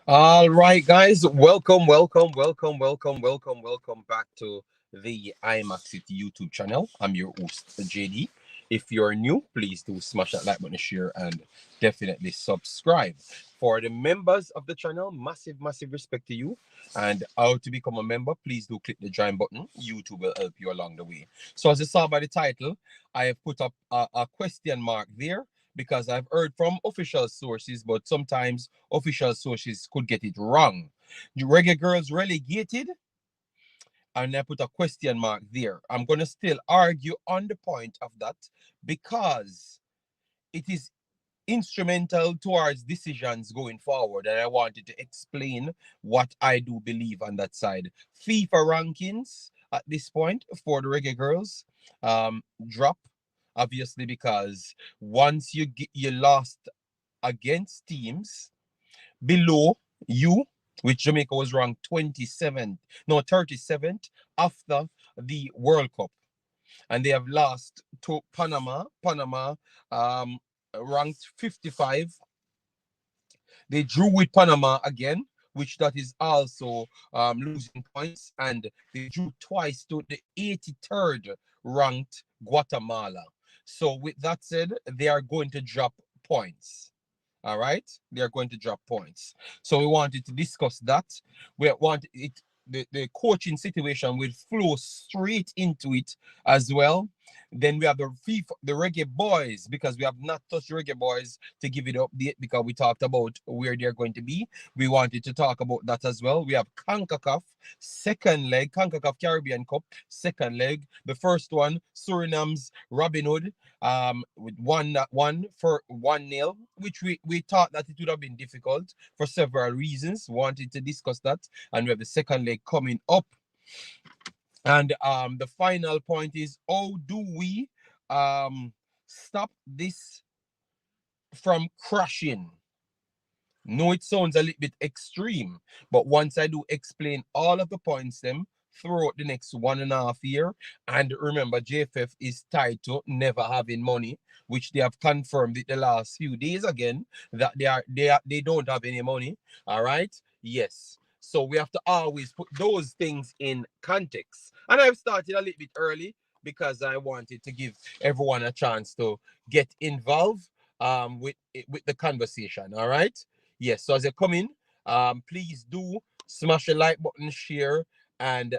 All right, guys, welcome back to the Imaxit YouTube channel. I'm your host, JD. If you're new, please do smash that like button, share, and definitely subscribe. For the members of the channel, massive respect to you. And how to become a member, please do click the join button. YouTube will help you along the way. So, as you saw by the title, I have put up a question mark there because I've heard from official sources, but sometimes official sources could get it wrong. The Reggae Girlz Relegated, and I put a question mark there. I'm going to still argue on the point of that because it is instrumental towards decisions going forward, and I wanted to explain what I do believe on that side. FIFA rankings at this point for the Reggae Girlz drop, obviously, because once you lost against teams below you, which Jamaica was ranked 27th, no 37th after the World Cup, and they have lost to Panama. Panama ranked 55. They drew with Panama again, which that is also losing points, and they drew twice to the 83rd ranked Guatemala. So with that said, they are going to drop points. All right, they are going to drop points. So we wanted to discuss that. We want it. The coaching situation will flow straight into it as well. Then we have the Reggae Boyz, because we have not touched Reggae Boyz to give it an update because we talked about where they're going to be. We wanted to talk about that as well. We have Concacaf second leg, Concacaf Caribbean Cup second leg. The first one, Suriname's Robinhood, with one for 1-0, which we thought that it would have been difficult for several reasons. Wanted to discuss that, and we have the second leg coming up. And the final point is, how do we stop this from crashing? No, it sounds a little bit extreme, but once I do explain all of the points them throughout the next 1.5 year, and remember, JFF is tied to never having money, which they have confirmed it the last few days again, that they don't have any money. All right, yes. So we have to always put those things in context. And I've started a little bit early because I wanted to give everyone a chance to get involved with the conversation. All right. Yes, so as you come in, please do smash the like button, share, and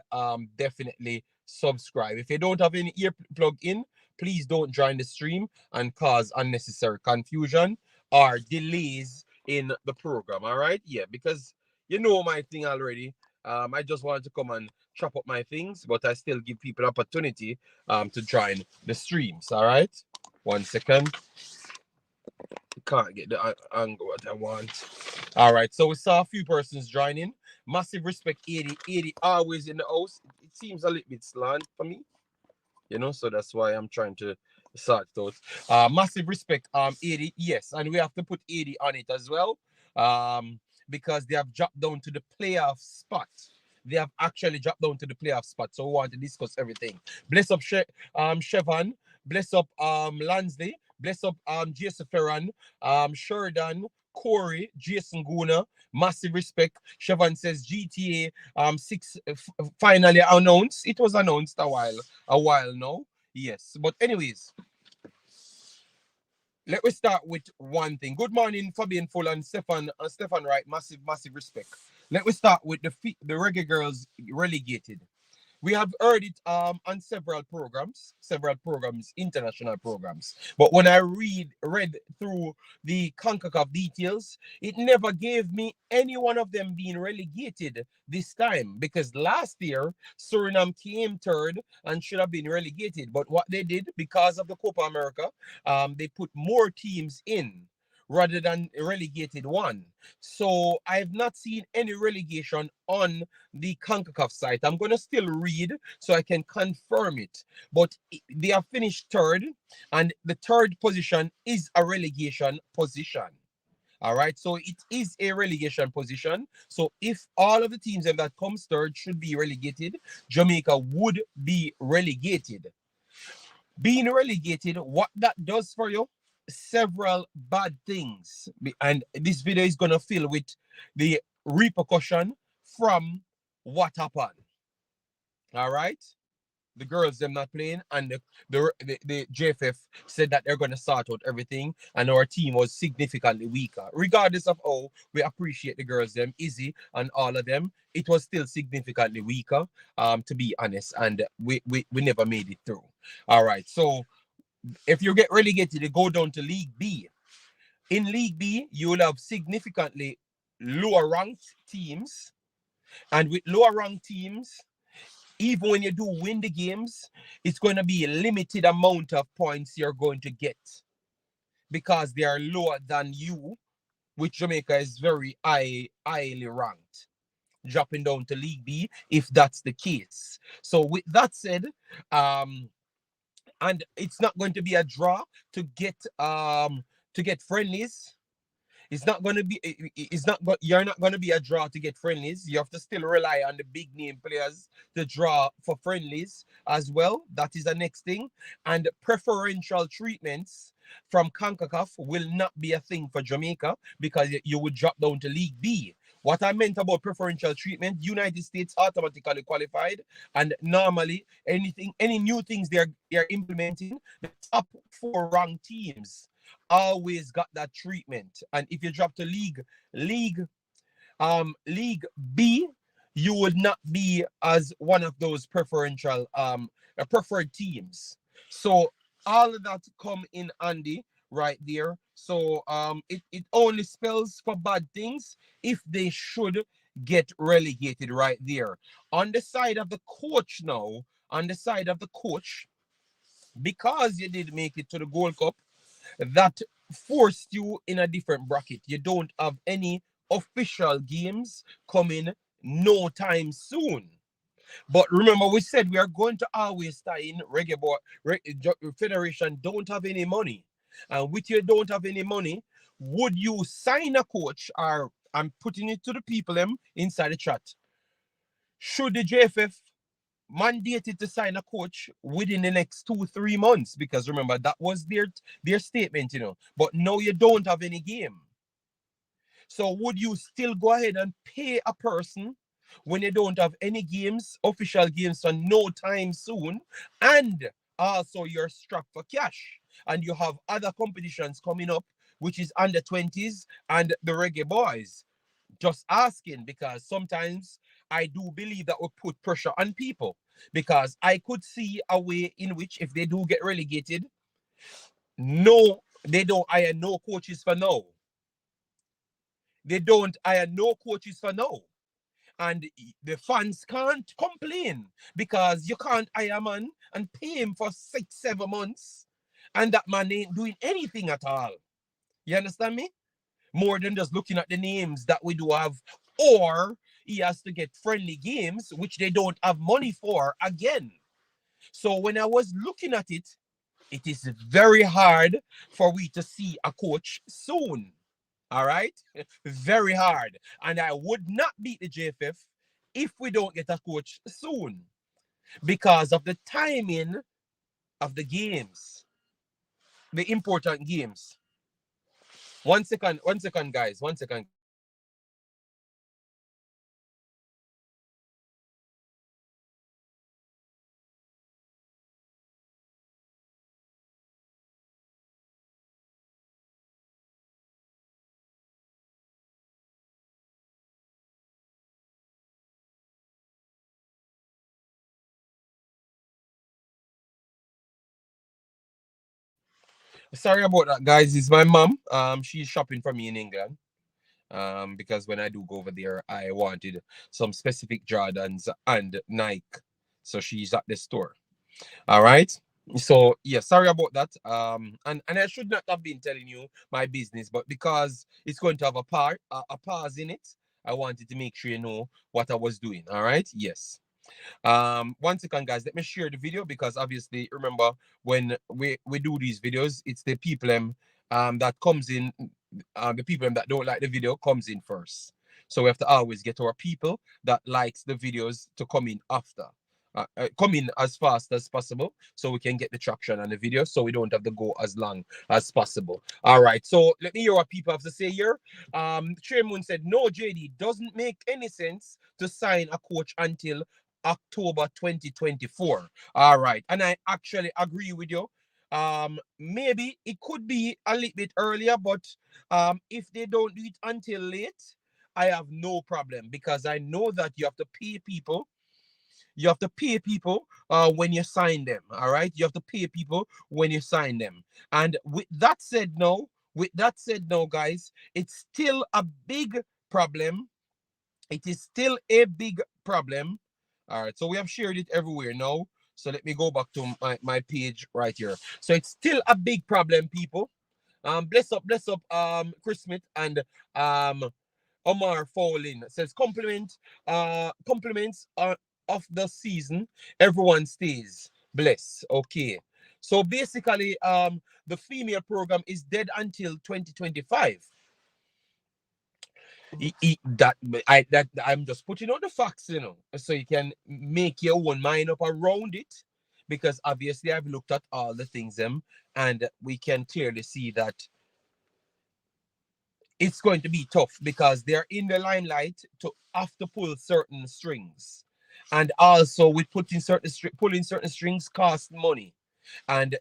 definitely subscribe. If you don't have any ear plug in, please don't join the stream and cause unnecessary confusion or delays in the program. All right, yeah, because you know my thing already. I just wanted to come and chop up my things, but I still give people opportunity to join the streams. All right, 1 second. Can't get the angle what I want. All right, so we saw a few persons joining. Massive respect, 80 always in the house. It seems a little bit slant for me, so that's why I'm trying to sort it out. Massive respect, 80, yes, and we have to put 80 on it as well, because they have dropped down to the playoff spot. They have actually dropped down to the playoff spot, so we want to discuss everything. Bless up Chevon, bless up Lansley, bless up Jason Ferran, Sheridan, Corey, Jason Guna, massive respect. Chevon says GTA 6 finally announced. It was announced a while now. Yes. But anyways, let me start with one thing. Good morning, Fabian Full and Stefan Wright. Massive respect. Let me start with the Reggae Girlz Relegated. We have heard it on several programs, international programs. But when I read through the CONCACAF details, it never gave me any one of them being relegated this time, because last year Suriname came third and should have been relegated. But what they did, because of the Copa America, they put more teams in rather than relegated one. So I have not seen any relegation on the CONCACAF site. I'm going to still read so I can confirm it. But they have finished third, and the third position is a relegation position. All right, so it is a relegation position. So if all of the teams that comes third should be relegated, Jamaica would be relegated. Being relegated, what that does for you, several bad things. And this video is going to fill with the repercussion from what happened. All right. The girls them not playing, and the JFF said that they're gonna sort out everything, and our team was significantly weaker. Regardless of how we appreciate the girls them, Izzy and all of them, it was still significantly weaker, to be honest, and we never made it through. All right, so if you get relegated, you go down to League B. In League B, you will have significantly lower ranked teams, and with lower ranked teams, even when you do win the games, it's going to be a limited amount of points you're going to get because they are lower than you, which Jamaica is very highly ranked, dropping down to League B if that's the case. So with that said, and it's not going to be a draw to get friendlies. It's not going to be. It's not. You're not going to be a draw to get friendlies. You have to still rely on the big name players to draw for friendlies as well. That is the next thing. And preferential treatments from Concacaf will not be a thing for Jamaica because you would drop down to League B. What I meant about preferential treatment, United States automatically qualified, and normally any new things they're implementing, the top 4 ranked teams always got that treatment. And if you drop to League B, you would not be as one of those preferential preferred teams. So all of that come in handy right there. So it only spells for bad things if they should get relegated right there. On the side of the coach now, on the side of the coach, because you did make it to the Gold Cup, that forced you in a different bracket. You don't have any official games coming no time soon. But remember, we said we are going to always tie in Reggae Boy Federation don't have any money. And with you don't have any money, would you sign a coach? Or I'm putting it to the people inside the chat. Should the JFF mandated to sign a coach within the next 2-3 months? Because remember, that was their statement, but now you don't have any game. So would you still go ahead and pay a person when you don't have any games, official games for no time soon, and also you're strapped for cash, and you have other competitions coming up, which is under 20s and the Reggae Boyz? Just asking, because sometimes I do believe that will put pressure on people, because I could see a way in which if they do get relegated, no, they don't hire no coaches for now. They don't hire no coaches for now. And the fans can't complain because you can't hire a man and pay him for 6-7 months and that man ain't doing anything at all. You understand me? More than just looking at the names that we do have, or he has to get friendly games, which they don't have money for again. So when I was looking at it, it is very hard for we to see a coach soon. All right? Very hard. And I would not beat the JFF if we don't get a coach soon because of the timing of the games, the important games. 1 second, guys. 1 second. Sorry about that, guys. It's my mom. She's shopping for me in England. Because when I do go over there, I wanted some specific Jordans and Nike. So she's at the store. All right. So yeah, sorry about that. And I should not have been telling you my business, but because it's going to have a pause in it, I wanted to make sure you know what I was doing. All right. Yes. 1 second, guys, let me share the video, because obviously remember when we do these videos, it's the people that comes in, the people that don't like the video comes in first. So we have to always get our people that likes the videos to come in after. come in as fast as possible so we can get the traction on the video, so we don't have to go as long as possible. All right, so let me hear what people have to say here. Chairman said, no, JD, doesn't make any sense to sign a coach until October 2024. All right, and I actually agree with you. Maybe it could be a little bit earlier, but if they don't do it until late, I have no problem, because I know that you have to pay people. You have to pay people when you sign them. All right, you have to pay people when you sign them. And with that said, no, guys, it's still a big problem. It is still a big problem. All right, so we have shared it everywhere now. So let me go back to my page right here. So it's still a big problem, people. Bless up, Chris Smith and Omar Fowlin says compliments of the season. Everyone stays. Bless. Okay. So basically, the female program is dead until 2025. That I'm just putting on the facts, so you can make your own mind up around it. Because obviously I've looked at all the things and we can clearly see that it's going to be tough, because they're in the limelight to have to pull certain strings. And also with pulling certain strings costs money. And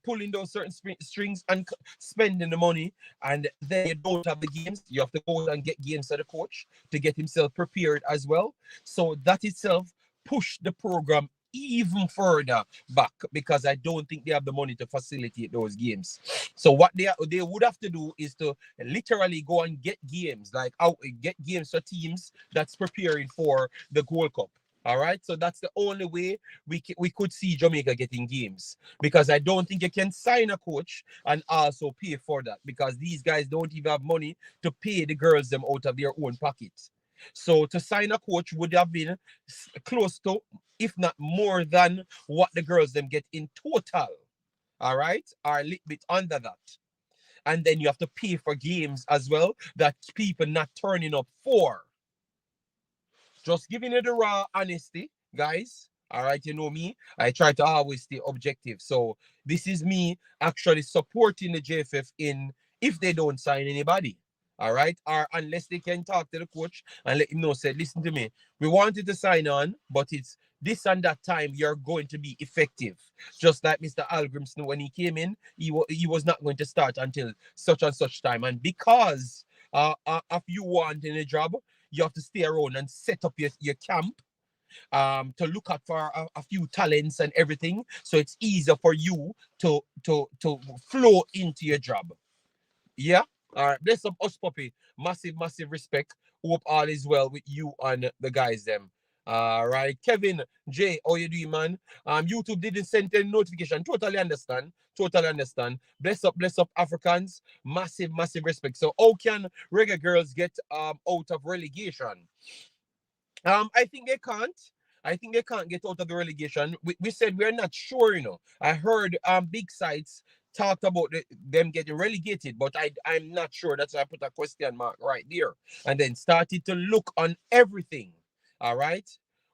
pulling those certain strings and spending the money, and then you don't have the games. You have to go and get games for the coach to get himself prepared as well. So that itself push the program even further back, because I don't think they have the money to facilitate those games. So what they would have to do is to literally go and get games, like get games for teams that's preparing for the Gold Cup. All right, so that's the only way we could see Jamaica getting games, because I don't think you can sign a coach and also pay for that, because these guys don't even have money to pay the girls them out of their own pockets. So to sign a coach would have been close to, if not more than, what the girls them get in total. All right, or a little bit under that. And then you have to pay for games as well that people not turning up for. Just giving you the raw honesty, guys. All right, you know me. I try to always stay objective. So this is me actually supporting the JFF in, if they don't sign anybody. All right, or unless they can talk to the coach and let him know, say, listen to me, we wanted to sign on, but it's this and that time you're going to be effective. Just like Mr. Algrimson, when he came in, he was not going to start until such and such time. And because if you want in a job, you have to stay around and set up your camp to look out for a few talents and everything, so it's easier for you to flow into your job. Yeah. All right, bless up us, puppy. Massive respect. Hope all is well with you and the guys them. All right, Kevin J, how you doing, man? YouTube didn't send any notification. Totally understand. Bless up Africans. Massive respect. So how can Reggae Girlz get out of relegation? I think they can't. I think they can't get out of the relegation. We said we're not sure, I heard big sites talked about them getting relegated, but I'm not sure. That's why I put a question mark right there. And then started to look on everything. All right.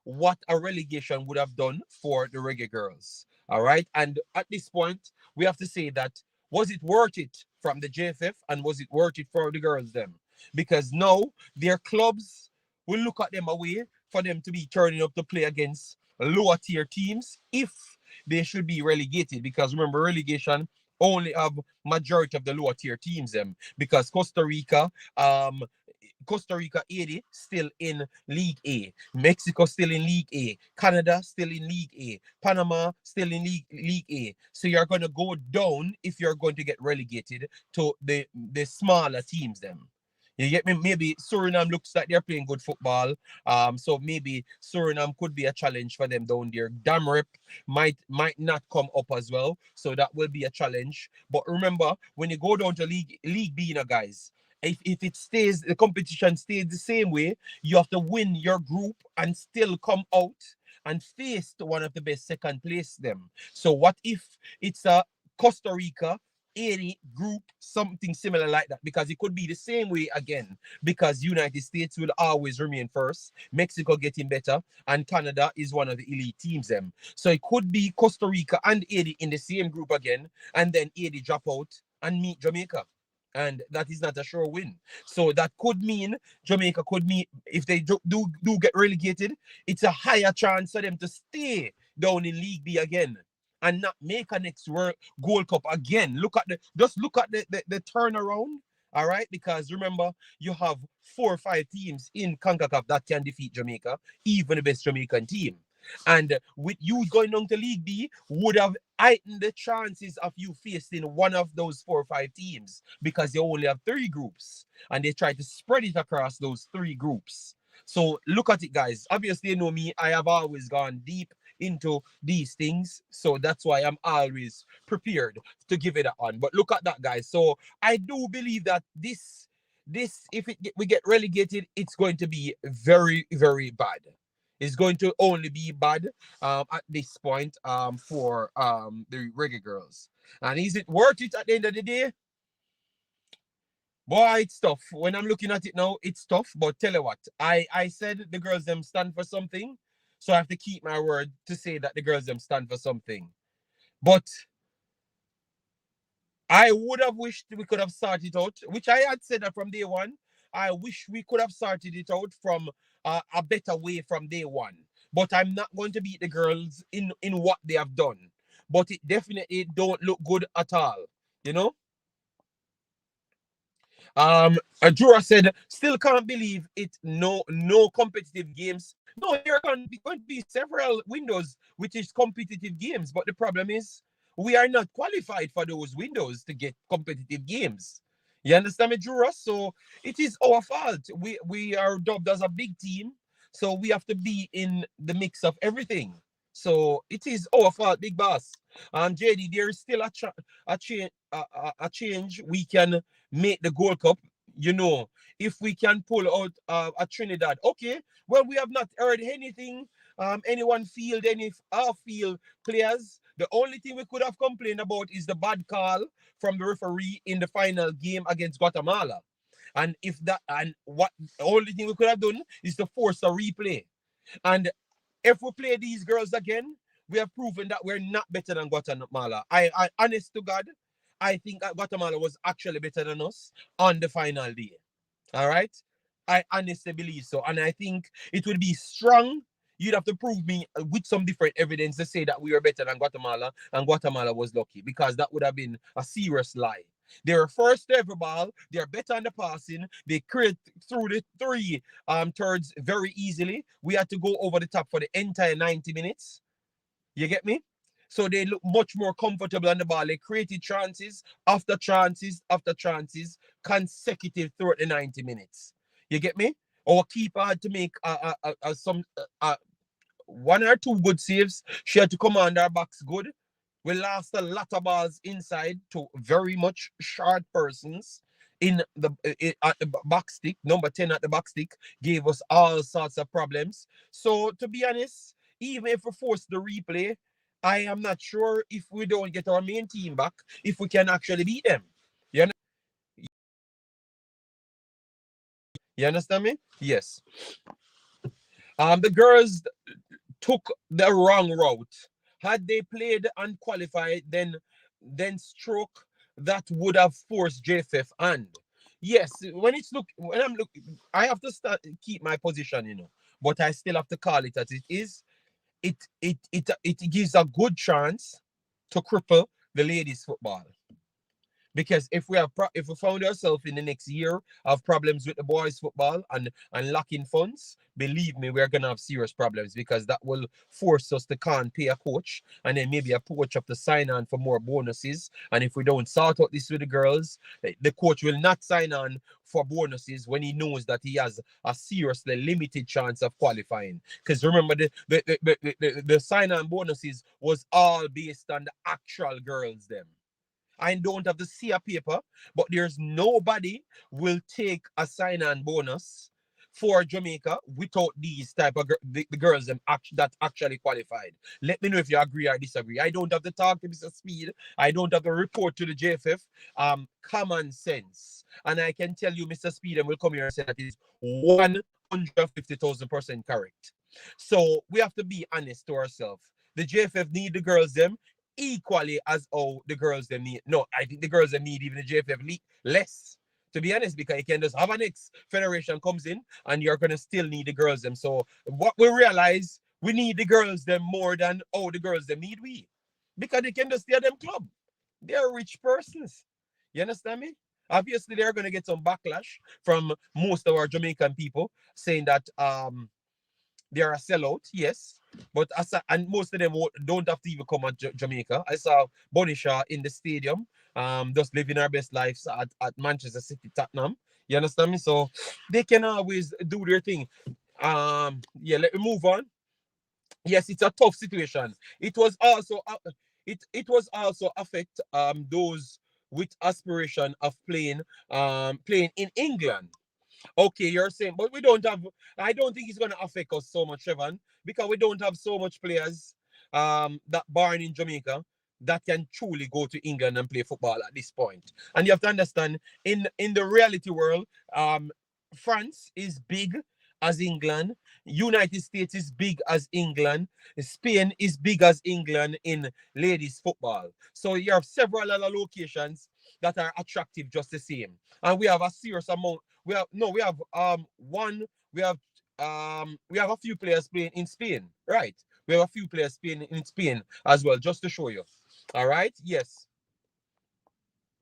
What a relegation would have done for the Reggae Girlz. All right. And at this point, we have to say that, was it worth it from the JFF, and was it worth it for the girls them? Because now their clubs will look at them away for them to be turning up to play against lower tier teams if they should be relegated. Because remember, relegation only have majority of the lower tier teams them, because Costa Rica 80 still in League A, Mexico still in League A, Canada still in League A, Panama still in League A. So you're going to go down if you're going to get relegated to the smaller teams them. You get me? Maybe Suriname looks like they're playing good football. So maybe Suriname could be a challenge for them down there. Damrep might not come up as well. So that will be a challenge. But remember, when you go down to League B, guys, if it stays, the competition stays the same way, you have to win your group and still come out and face one of the best second place them. So what if it's a Costa Rica 80 group, something similar like that, because it could be the same way again, because United States will always remain first, Mexico getting better, and Canada is one of the elite teams them. So it could be Costa Rica and 80 in the same group again, and then 80 drop out and meet Jamaica. And that is not a sure win. So that could mean Jamaica could meet, if they do get relegated, it's a higher chance for them to stay down in League B again and not make a next World Gold Cup again. Look at the turnaround. All right, because remember, you have 4 or 5 teams in CONCACAF that can defeat Jamaica, even the best Jamaican team. And with you going down to League B, would have heightened the chances of you facing one of those 4 or 5 teams, because you only have 3 groups and they try to spread it across those 3 groups. So look at it, guys. Obviously, you know me, I have always gone deep into these things. So that's why I'm always prepared to give it on. But look at that, guys. So I do believe that this if we get relegated, it's going to be very, very bad. It's going to only be bad at this point for the Reggae Girlz. And is it worth it at the end of the day? Boy, it's tough. When I'm looking at it now, it's tough. But tell you what, I said the girls them stand for something. So I have to keep my word to say that the girls them stand for something. But I would have wished we could have started out, which I had said that from day one. I wish we could have started it out from a better way from day one. But I'm not going to beat the girls in what they have done. But it definitely don't look good at all. You know? Jura said, still can't believe it. No competitive games. No, there are going to be several windows which is competitive games, but the problem is we are not qualified for those windows to get competitive games. You understand me, Jura? So it is our fault. We are dubbed as a big team, so we have to be in the mix of everything. So it is our fault, big boss. JD, there is still a change we can make the Gold Cup. You know, if we can pull out a Trinidad. Okay, well, we have not heard anything. Anyone field any field players? The only thing we could have complained about is the bad call from the referee in the final game against Guatemala. And if that, and what the only thing we could have done is to force a replay. And if we play these girls again, we have proven that we're not better than Guatemala. I honest to God, I think that Guatemala was actually better than us on the final day. All right? I honestly believe so. And I think it would be strong. You'd have to prove me with some different evidence to say that we were better than Guatemala and Guatemala was lucky, because that would have been a serious lie. They're first to every ball. They're better on the passing. They create through the 3 thirds very easily. We had to go over the top for the entire 90 minutes. You get me? So they look much more comfortable on the ball. They created chances after chances after chances consecutive throughout the 90 minutes. You get me? Our keeper had to make some 1 or 2 good saves. She had to command our backs good. We lost a lot of balls inside to very much short persons at the back stick. Number 10 at the back stick gave us all sorts of problems. So to be honest, even if we force the replay, I am not sure if we don't get our main team back, if we can actually beat them. You understand me? Yes. The girls took the wrong route. Had they played and qualified, then stroke that would have forced JFF and yes, when I'm looking, I have to keep my position, but I still have to call it as it is. It gives a good chance to cripple the ladies football. Because if we found ourselves in the next year of problems with the boys football and lacking funds, believe me, we're gonna have serious problems, because that will force us to can't pay a coach, and then maybe a coach have to sign on for more bonuses. And if we don't sort out this with the girls, the coach will not sign on for bonuses when he knows that he has a seriously limited chance of qualifying. Because remember, the sign on bonuses was all based on the actual girls them. I don't have to see a paper, but there's nobody will take a sign-on bonus for Jamaica without these type of the girls them that actually qualified. Let me know if you agree or disagree. I don't have to talk to Mr. Speed. I don't have to report to the JFF. Common sense, and I can tell you, Mr. Speed, and will come here and say that is 150,000% correct. So we have to be honest to ourselves. The JFF need the girls them equally as how the girls them need. No, I think the girls them need even the JFF less. To be honest, because you can just have an next federation comes in and you're gonna still need the girls them. So what we realize, we need the girls them more than the girls them need we. Because they can just stay at them club. They're rich persons. You understand me? Obviously, they're gonna get some backlash from most of our Jamaican people saying that they are a sellout, yes. But and most of them don't have to even come at Jamaica. I saw Bonisha in the stadium, just living our best lives at Manchester City, Tottenham. You understand me? So they can always do their thing. Yeah, let me move on. Yes, it's a tough situation. It was also it was also affect those with aspiration of playing in England. Okay, you're saying, but we don't have. I don't think it's going to affect us so much, Evan, because we don't have so much players that born in Jamaica that can truly go to England and play football at this point. And you have to understand, in the reality world, France is big as England. United States is big as England. Spain is big as England in ladies football. So you have several other locations that are attractive just the same. And we have a serious amount. We have a few players playing in Spain, right? We have a few players playing in Spain as well, just to show you. All right, yes.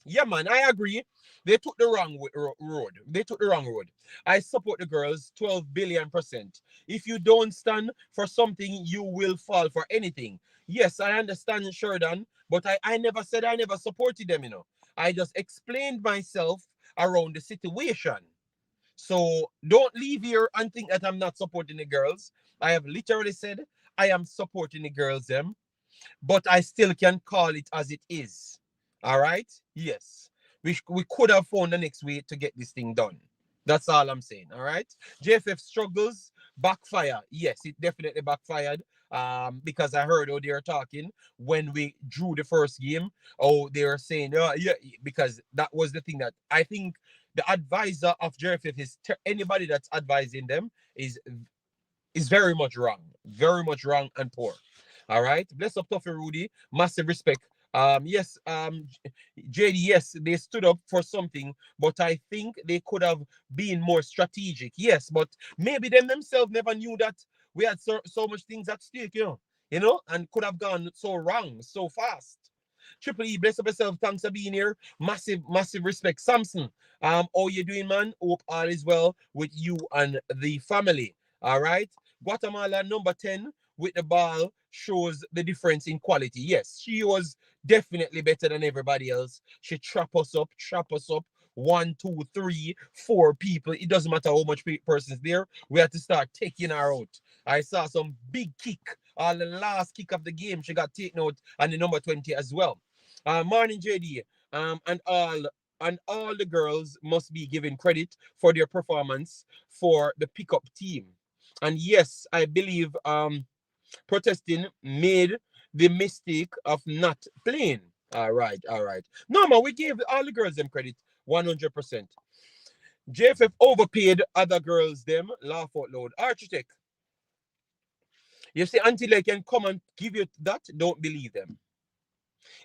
Yeah, man, I agree. They took the wrong road. They took the wrong road. I support the girls 12 billion percent. If you don't stand for something, you will fall for anything. Yes, I understand, Sheridan, but I never said I never supported them, you know. I just explained myself around the situation. So don't leave here and think that I'm not supporting the girls. I have literally said I am supporting the girls, them, but I still can call it as it is. All right? Yes. We could have found the next way to get this thing done. That's all I'm saying. All right. JFF struggles backfire. Yes, it definitely backfired. Because I heard how they were talking when we drew the first game. Oh, they were saying, yeah, because that was the thing that I think the advisor of JFF is anybody that's advising them is very much wrong and poor. All right, bless up Toughy Rudy, massive respect. Yes, JD, yes, they stood up for something, but I think they could have been more strategic. Yes, but maybe them themselves never knew that we had so much things at stake, and could have gone so wrong so fast. Triple E, bless up yourself. Thanks for being here. Massive, massive respect. Samson, how you doing, man? Hope all is well with you and the family. All right. Guatemala number 10 with the ball shows the difference in quality. Yes, she was definitely better than everybody else. She trap us up. One, two, three, four people. It doesn't matter how much persons there. We had to start taking her out. I saw some big kick. The last kick of the game, she got taken out, and the number 20 as well. Morning, JD. And all the girls must be given credit for their performance for the pickup team. And yes, I believe protesting made the mistake of not playing. All right, all right. No, man, we gave all the girls them credit 100%. JFF overpaid other girls them, laugh out loud. Architect, you see, until they can come and give you that, don't believe them.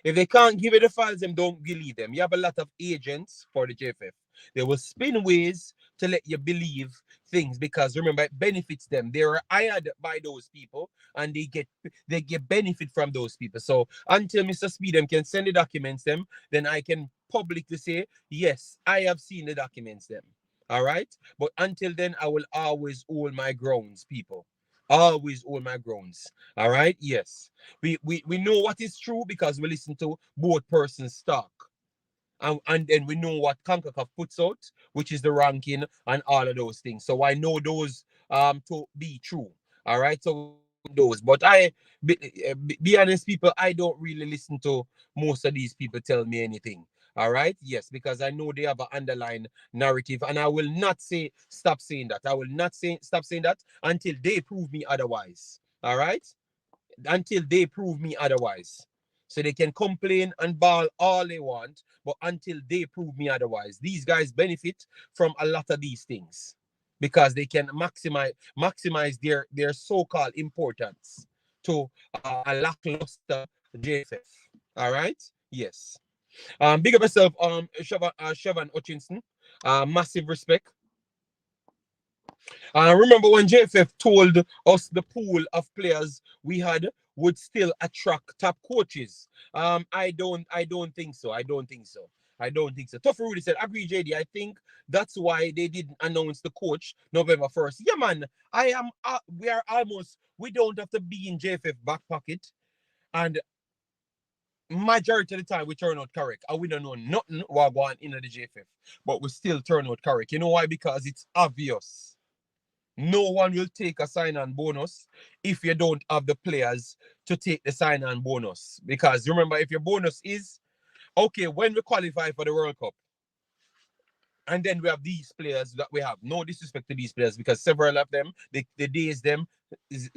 If they can't give you the files, them don't believe them. You have a lot of agents for the JFF. They will spin ways to let you believe things because remember it benefits them. They are hired by those people and they get benefit from those people. So until Mr. Speedham can send the documents them, then I can publicly say, yes, I have seen the documents them. All right. But until then, I will always hold my grounds, people. Always hold my grounds. All right. Yes. We know what is true because we listen to both persons talk. And then we know what Concacaf puts out, which is the ranking and all of those things. So I know those to be true. All right. So those, but be honest, people, I don't really listen to most of these people tell me anything. All right, yes, because I know they have an underlying narrative, and I will not say stop saying that. I will not say stop saying that until they prove me otherwise. All right, until they prove me otherwise. So they can complain and bawl all they want, but until they prove me otherwise, these guys benefit from a lot of these things because they can maximize their so-called importance to a lackluster JFF. All right, yes. Big up yourself, Chevan Hutchinson. Massive respect. Remember when JFF told us the pool of players we had would still attract top coaches? I don't think so. I don't think so. I don't think so. Tough Rudy said, agree, JD. I think that's why they didn't announce the coach November 1st. Yeah, man. We are almost, we don't have to be in JFF back pocket. And majority of the time we turn out correct. And we don't know nothing what going in the JFF. But we still turn out correct. You know why? Because it's obvious. No one will take a sign-on bonus if you don't have the players to take the sign-on bonus. Because remember, if your bonus is, okay, when we qualify for the World Cup, and then we have these players that we have. No disrespect to these players because several of them, the days them,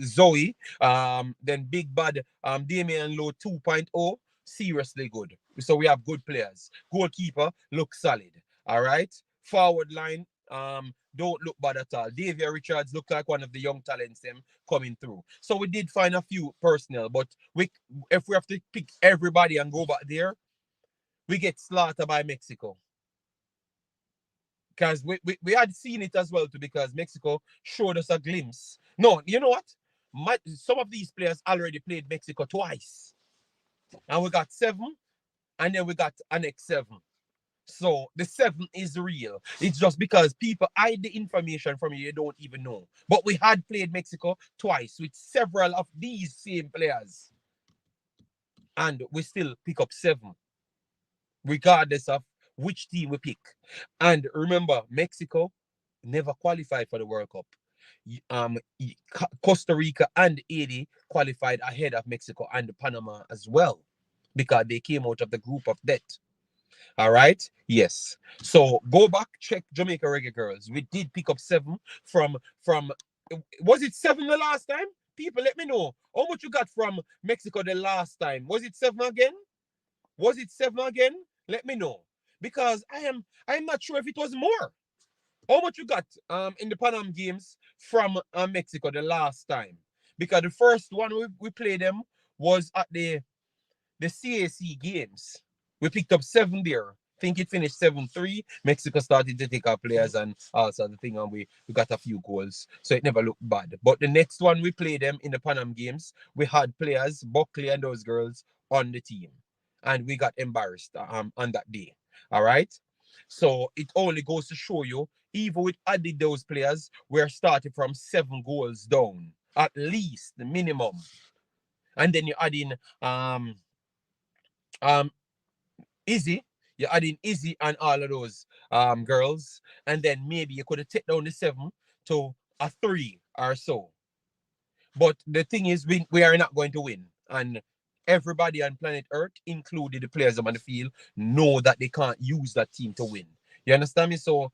Zoe, then Big Bad, Damian Lowe 2.0, seriously good. So we have good players. Goalkeeper looks solid. All right. Forward line, don't look bad at all. Davia Richards look like one of the young talents them coming through. So we did find a few personnel, but if we have to pick everybody and go back there, we get slaughtered by Mexico. Because we had seen it as well too, because Mexico showed us a glimpse. No, you know what? Some of these players already played Mexico twice. And we got 7, and then we got an X7. So the 7 is real. It's just because people hide the information from you don't even know. But we had played Mexico twice with several of these same players. And we still pick up 7, regardless of which team we pick. And remember, Mexico never qualified for the World Cup. Um, Costa Rica and Haiti qualified ahead of Mexico and Panama as well because they came out of the group of death. All right. Yes. So go back, check Jamaica Reggae Girlz. We did pick up 7 from. Was it 7 the last time? People, let me know how much you got from Mexico the last time. Was it 7 again? Was it 7 again? Let me know because I'm not sure if it was more. How much you got in the Panam games from Mexico the last time? Because the first one we played them was at the CAC games. We picked up 7 there. Think it finished 7-3. Mexico started to take our players and also the thing, and we got a few goals. So it never looked bad. But the next one we played them in the Panam games, we had players, Buckley and those girls, on the team. And we got embarrassed on that day. All right. So it only goes to show you, even with adding those players, we're starting from 7 goals down, at least the minimum. And then you add in um Izzy, you're adding Izzy and all of those girls, and then maybe you could have taken down the 7 to a 3 or so. But the thing is, we are not going to win. And everybody on planet Earth, including the players on the field, know that they can't use that team to win. You understand me? So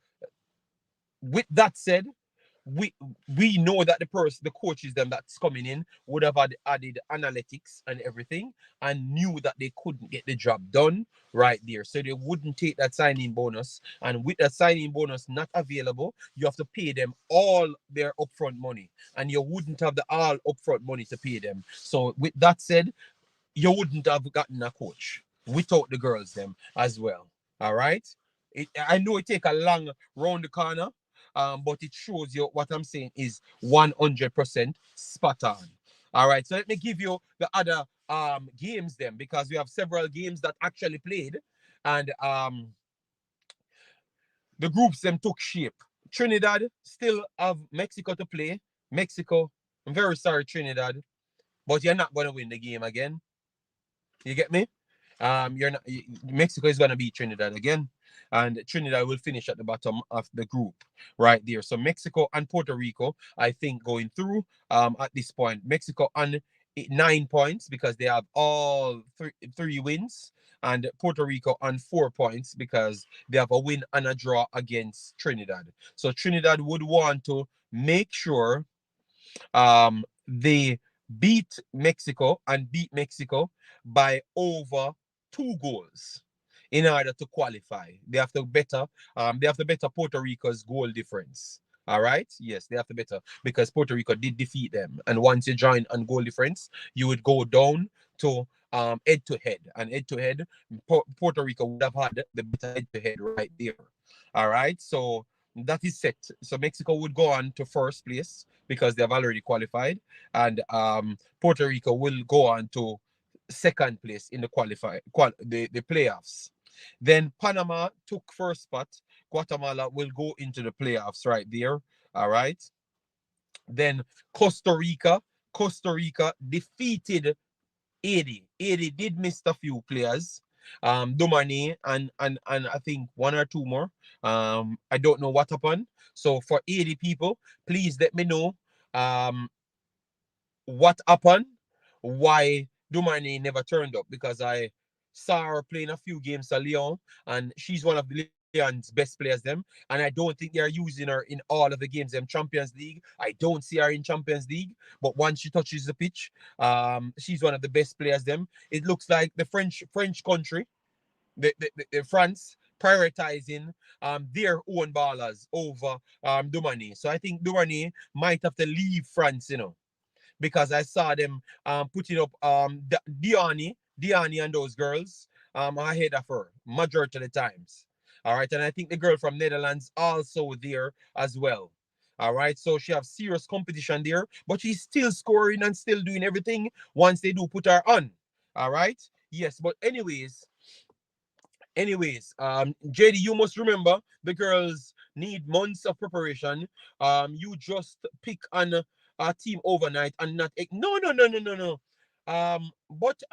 with that said, we know that the coaches them that's coming in would have added analytics and everything and knew that they couldn't get the job done right there. So they wouldn't take that signing bonus. And with that signing bonus not available, you have to pay them all their upfront money. And you wouldn't have the all upfront money to pay them. So with that said, you wouldn't have gotten a coach without the girls them as well. All right. I know it take a long round the corner, but it shows you what I'm saying is 100% spot on. All right. So let me give you the other games then, because we have several games that actually played, and the groups them took shape. Trinidad still have Mexico to play. Mexico, I'm very sorry, Trinidad, but you're not going to win the game again. You get me? You're not. Mexico is gonna beat Trinidad again, and Trinidad will finish at the bottom of the group right there. So Mexico and Puerto Rico, I think, going through. At this point, Mexico and 9 points because they have all three wins, and Puerto Rico on 4 points because they have a win and a draw against Trinidad. So Trinidad would want to make sure they beat Mexico and beat Mexico by over 2 goals in order to qualify. They have to better Puerto Rico's goal difference. All right. Yes, they have to better because Puerto Rico did defeat them. And once you join on goal difference, you would go down to head to head. And head to head, Puerto Rico would have had the better head to head right there. All right. So that is set. So Mexico would go on to first place because they have already qualified, and Puerto Rico will go on to second place in the the playoffs. Then Panama took first spot. Guatemala will go into the playoffs right there. All right. Then Costa Rica defeated Haiti. Haiti did miss a few players. Domane and I think one or two more. I don't know what happened. So for Haiti people, please let me know what happened, why Dumani never turned up, because I saw her playing a few games for Lyon, and she's one of Lyon's best players them, and I don't think they are using her in all of the games them Champions League. I don't see her in Champions League, but once she touches the pitch, she's one of the best players them. It looks like the French country, the France prioritizing their own ballers over Dumani. So I think Dumani might have to leave France, because I saw them putting up Diani and those girls ahead of her majority of the times. All right, and I think the girl from Netherlands also there as well. All right, so she have serious competition there, but she's still scoring and still doing everything once they do put her on. All right, yes, but JD, you must remember the girls need months of preparation. You just pick on a team overnight and not no. But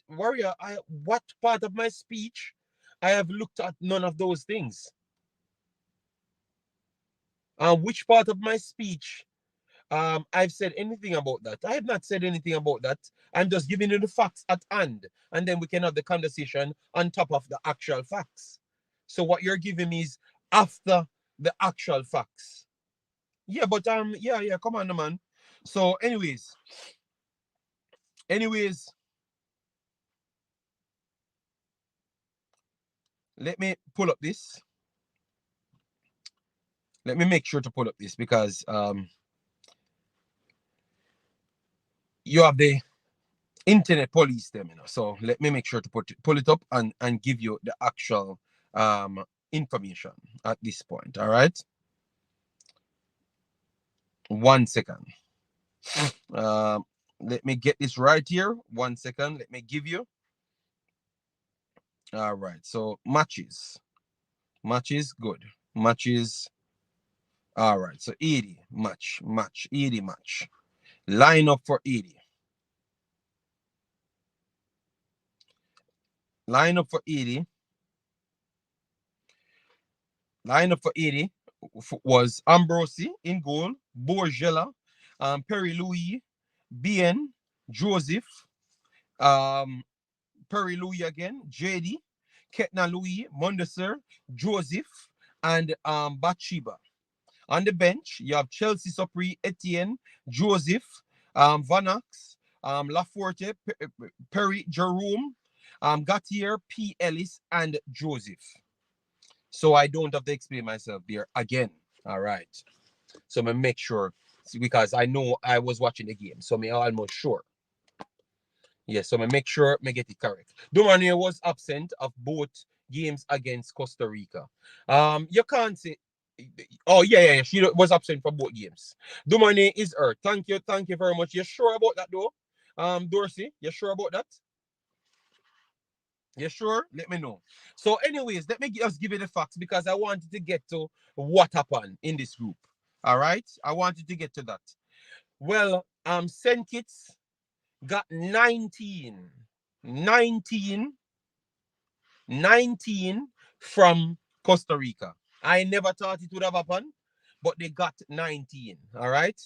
Warrior, what part of my speech I have looked at none of those things. Which part of my speech I've said anything about that? I have not said anything about that. I'm just giving you the facts at hand, and then we can have the conversation on top of the actual facts. So what you're giving me is after the actual facts. Yeah, but yeah, come on, man. So, anyways, let me pull up this. Let me make sure to pull up this because you have the internet police them, So let me make sure to pull it up and give you the actual information at this point. All right. 1 second. Let me get this right here. 1 second. Let me give you. All right. So matches. Matches, good. Matches. All right. So 80 match. 80 match. Line up for 80. Line up for 80. Line up for 80 was Ambrosi in goal, Borgella, Perry Louis, Bien, Joseph, Perry Louis again, JD, Ketna Louis, Mondesir, Joseph, and Bathsheba. On the bench, you have Chelsea Supri, Etienne, Joseph, Vanax, Laforte, Perry, Jerome, Gatier, P. Ellis, and Joseph. So I don't have to explain myself there again. All right. So I'm gonna make sure, because I know I was watching the game, so I'm almost sure. Yes, so I'm gonna make sure I get it correct. Dumania was absent of both games against Costa Rica. You can't say. Oh yeah. She was absent for both games. Dumania is hurt. Thank you very much. You sure about that though? Dorsey, you sure about that? You sure? Let me know. So, anyways, let me just give you the facts because I wanted to get to what happened in this group. All right, I wanted to get to that. Well, St. Kitts got 19 from Costa Rica. I never thought it would have happened, but they got 19. All right.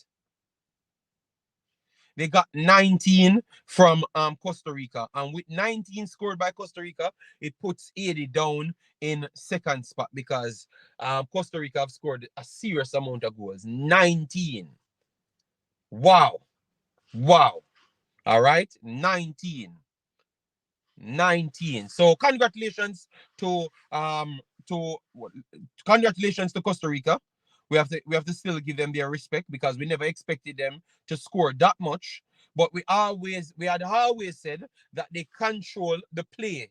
They got 19 from Costa Rica. And with 19 scored by Costa Rica, it puts Haiti down in second spot because Costa Rica have scored a serious amount of goals. 19. Wow. Wow. All right. 19. 19. So to um to congratulations to Costa Rica. We have to still give them their respect because we never expected them to score that much. But we had always said that they control the play.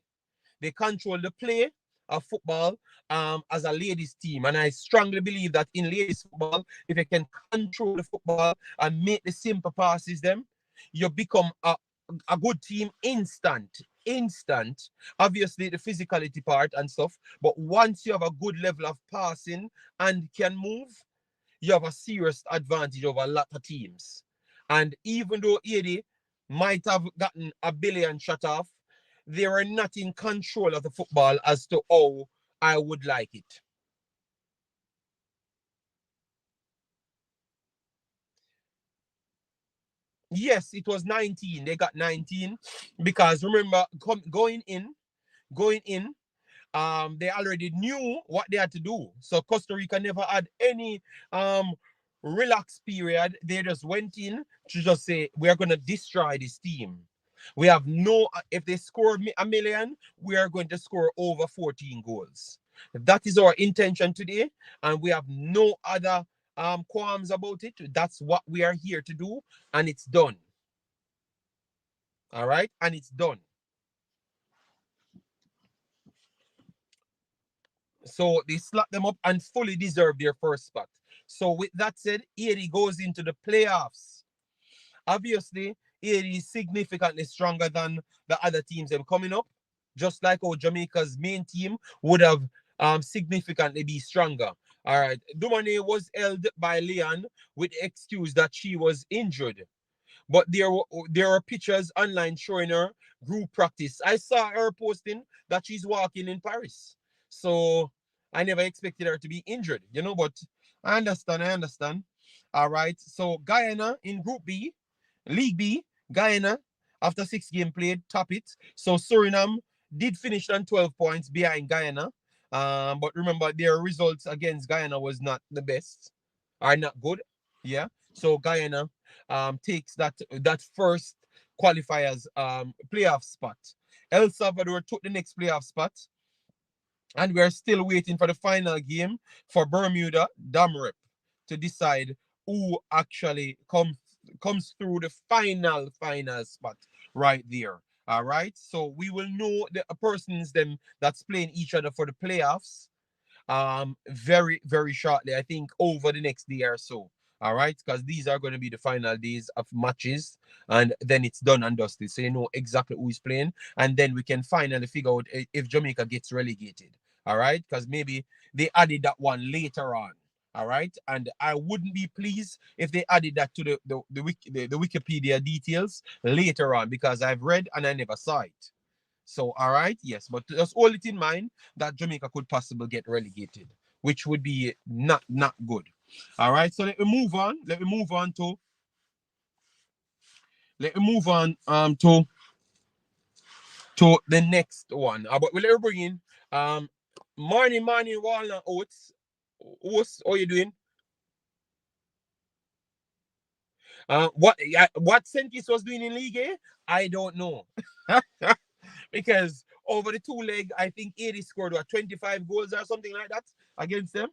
They control the play of football as a ladies team. And I strongly believe that in ladies football, if you can control the football and make the simple passes them, you become a good team instant. Obviously the physicality part and stuff, but once you have a good level of passing and can move, you have a serious advantage over a lot of teams. And even though Haiti might have gotten a billion shut off, they were not in control of the football as to how I would like it. Yes, it was 19. They got 19 because remember, going in, they already knew what they had to do. So Costa Rica never had any relaxed period. They just went in to just say, we are going to destroy this team. We have no, if they score a million, we are going to score over 14 goals. That is our intention today, and we have no other qualms about it. That's what we are here to do, and it's done. All right, and it's done. So they slap them up and fully deserve their first spot. So with that said, Haiti goes into the playoffs. Obviously, Haiti is significantly stronger than the other teams them coming up. Just like how Jamaica's main team would have significantly be stronger. All right. Dumane was held by Leon with the excuse that she was injured. But there are pictures online showing her group practice. I saw her posting that she's walking in Paris. So I never expected her to be injured, but I understand. All right. So Guyana in Group B, League B, Guyana, after 6 games played, top it. So Suriname did finish on 12 points behind Guyana. But remember, their results against Guyana was not the best, are not good. Yeah. So Guyana takes that first qualifiers playoff spot. El Salvador took the next playoff spot, and we're still waiting for the final game for Bermuda Damrep to decide who actually comes through the final spot right there. All right, so we will know the persons them that's playing each other for the playoffs very very shortly. I think over the next day or so. All right, because these are going to be the final days of matches, and then it's done and dusted. So you know exactly who is playing, and then we can finally figure out if Jamaica gets relegated. All right, because maybe they added that one later on. All right, and I wouldn't be pleased if they added that to the Wikipedia details later on because I've read and I never saw it. So, all right, yes, but just hold it in mind that Jamaica could possibly get relegated, which would be not good. All right, so let me move on. Let me move on to the next one. But we'll bring in morning walnut oats. Oats, how you doing? What Sentis was doing in League A? I don't know. Because over the two leg, I think 80 scored 25 goals or something like that against them.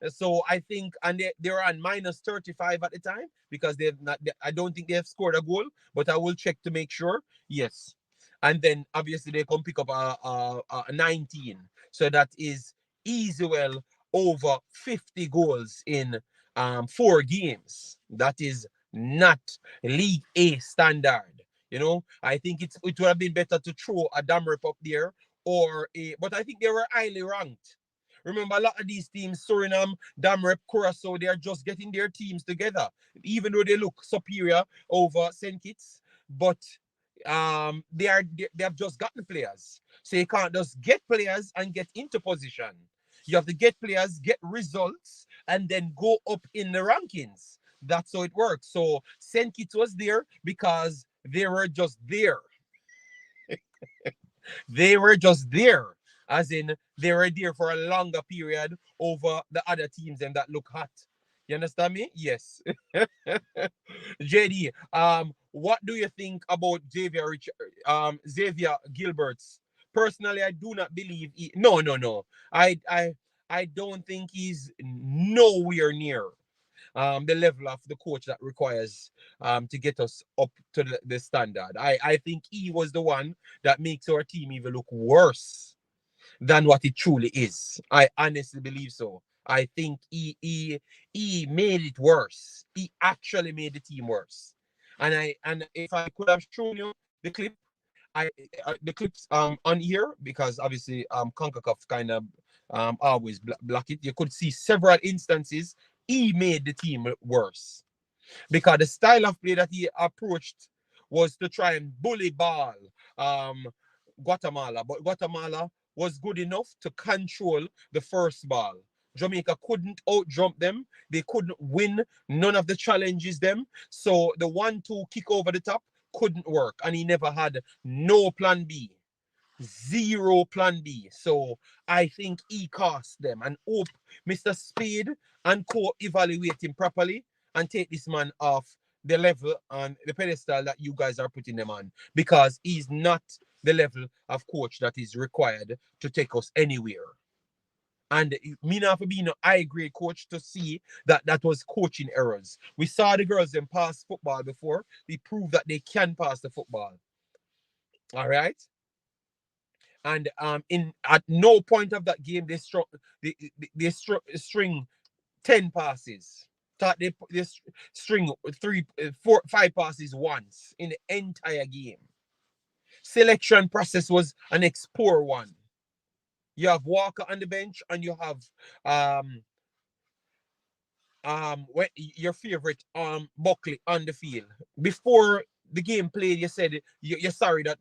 So I think, and they were on minus 35 at the time because they've not. I don't think they have scored a goal, but I will check to make sure. Yes, and then obviously they come pick up a 19, so that is easy well over 50 goals in 4 games. That is not League A standard. I think it would have been better to throw a Damrep up there but I think they were highly ranked. Remember, a lot of these teams, Suriname, Damrep, Curacao, they are just getting their teams together, even though they look superior over St. Kitts. But they have just gotten players. So you can't just get players and get into position. You have to get players, get results, and then go up in the rankings. That's how it works. So Senkit was there because they were just there. They were just there. As in, they were there for a longer period over the other teams and that look hot. You understand me? Yes. JD, what do you think about Xavier Gilbert's? Personally, I do not believe no, no, no. I don't think he's nowhere near the level of the coach that requires to get us up to the standard. I think he was the one that makes our team even look worse than what it truly is. I honestly believe so. I think he made it worse. He actually made the team worse. And if I could have shown you the clip, I the clips on here, because obviously Concacaf kind of always block it. You could see several instances he made the team worse because the style of play that he approached was to try and bully ball um, Guatemala. But Guatemala was good enough to control the first ball. Jamaica couldn't out-jump them. They couldn't win none of the challenges them. So the 1-2 kick over the top couldn't work. And he never had no plan B. Zero plan B. So I think he cost them, and hope Mr. Speed and co evaluate him properly and take this man off the level and the pedestal that you guys are putting them on, because he's not the level of coach that is required to take us anywhere. And me not for being a high grade coach to see that that was coaching errors. We saw the girls them pass football before. We proved that they can pass the football. All right. And in at no point of that game they string 10 passes. Thought they string 5 passes once in the entire game. Selection process was an poor one. You have Walker on the bench and you have your favorite Buckley on the field. Before the game played, you said you're sorry that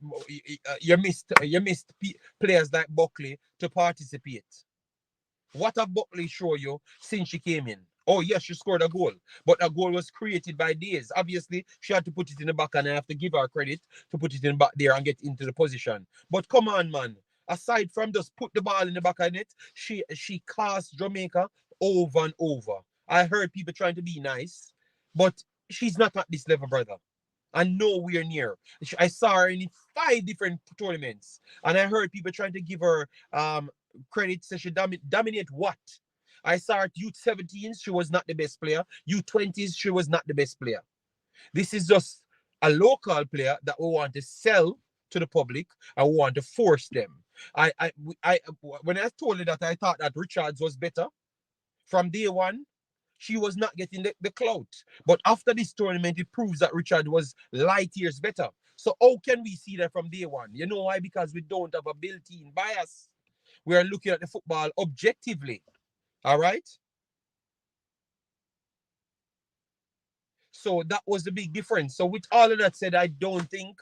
you missed players like Buckley to participate. What have Buckley show you since she came in? Oh yes, she scored a goal, but a goal was created by Days. Obviously, she had to put it in the back, and I have to give her credit to put it in back there and get into the position. But come on, man. Aside from just put the ball in the back of net, she cast Jamaica over and over. I heard people trying to be nice, but she's not at this level, brother. And nowhere near. I saw her in 5 different tournaments, and I heard people trying to give her credit. So she dominate what? I saw her at U17s, she was not the best player. U20s, she was not the best player. This is just a local player that we want to sell to the public and we want to force them. When I told her that, I thought that Richards was better from day one. She was not getting the clout. But after this tournament, it proves that Richard was light years better. So how can we see that from day one? You know why? Because we don't have a built-in bias. We are looking at the football objectively. All right? So that was the big difference. So with all of that said, I don't think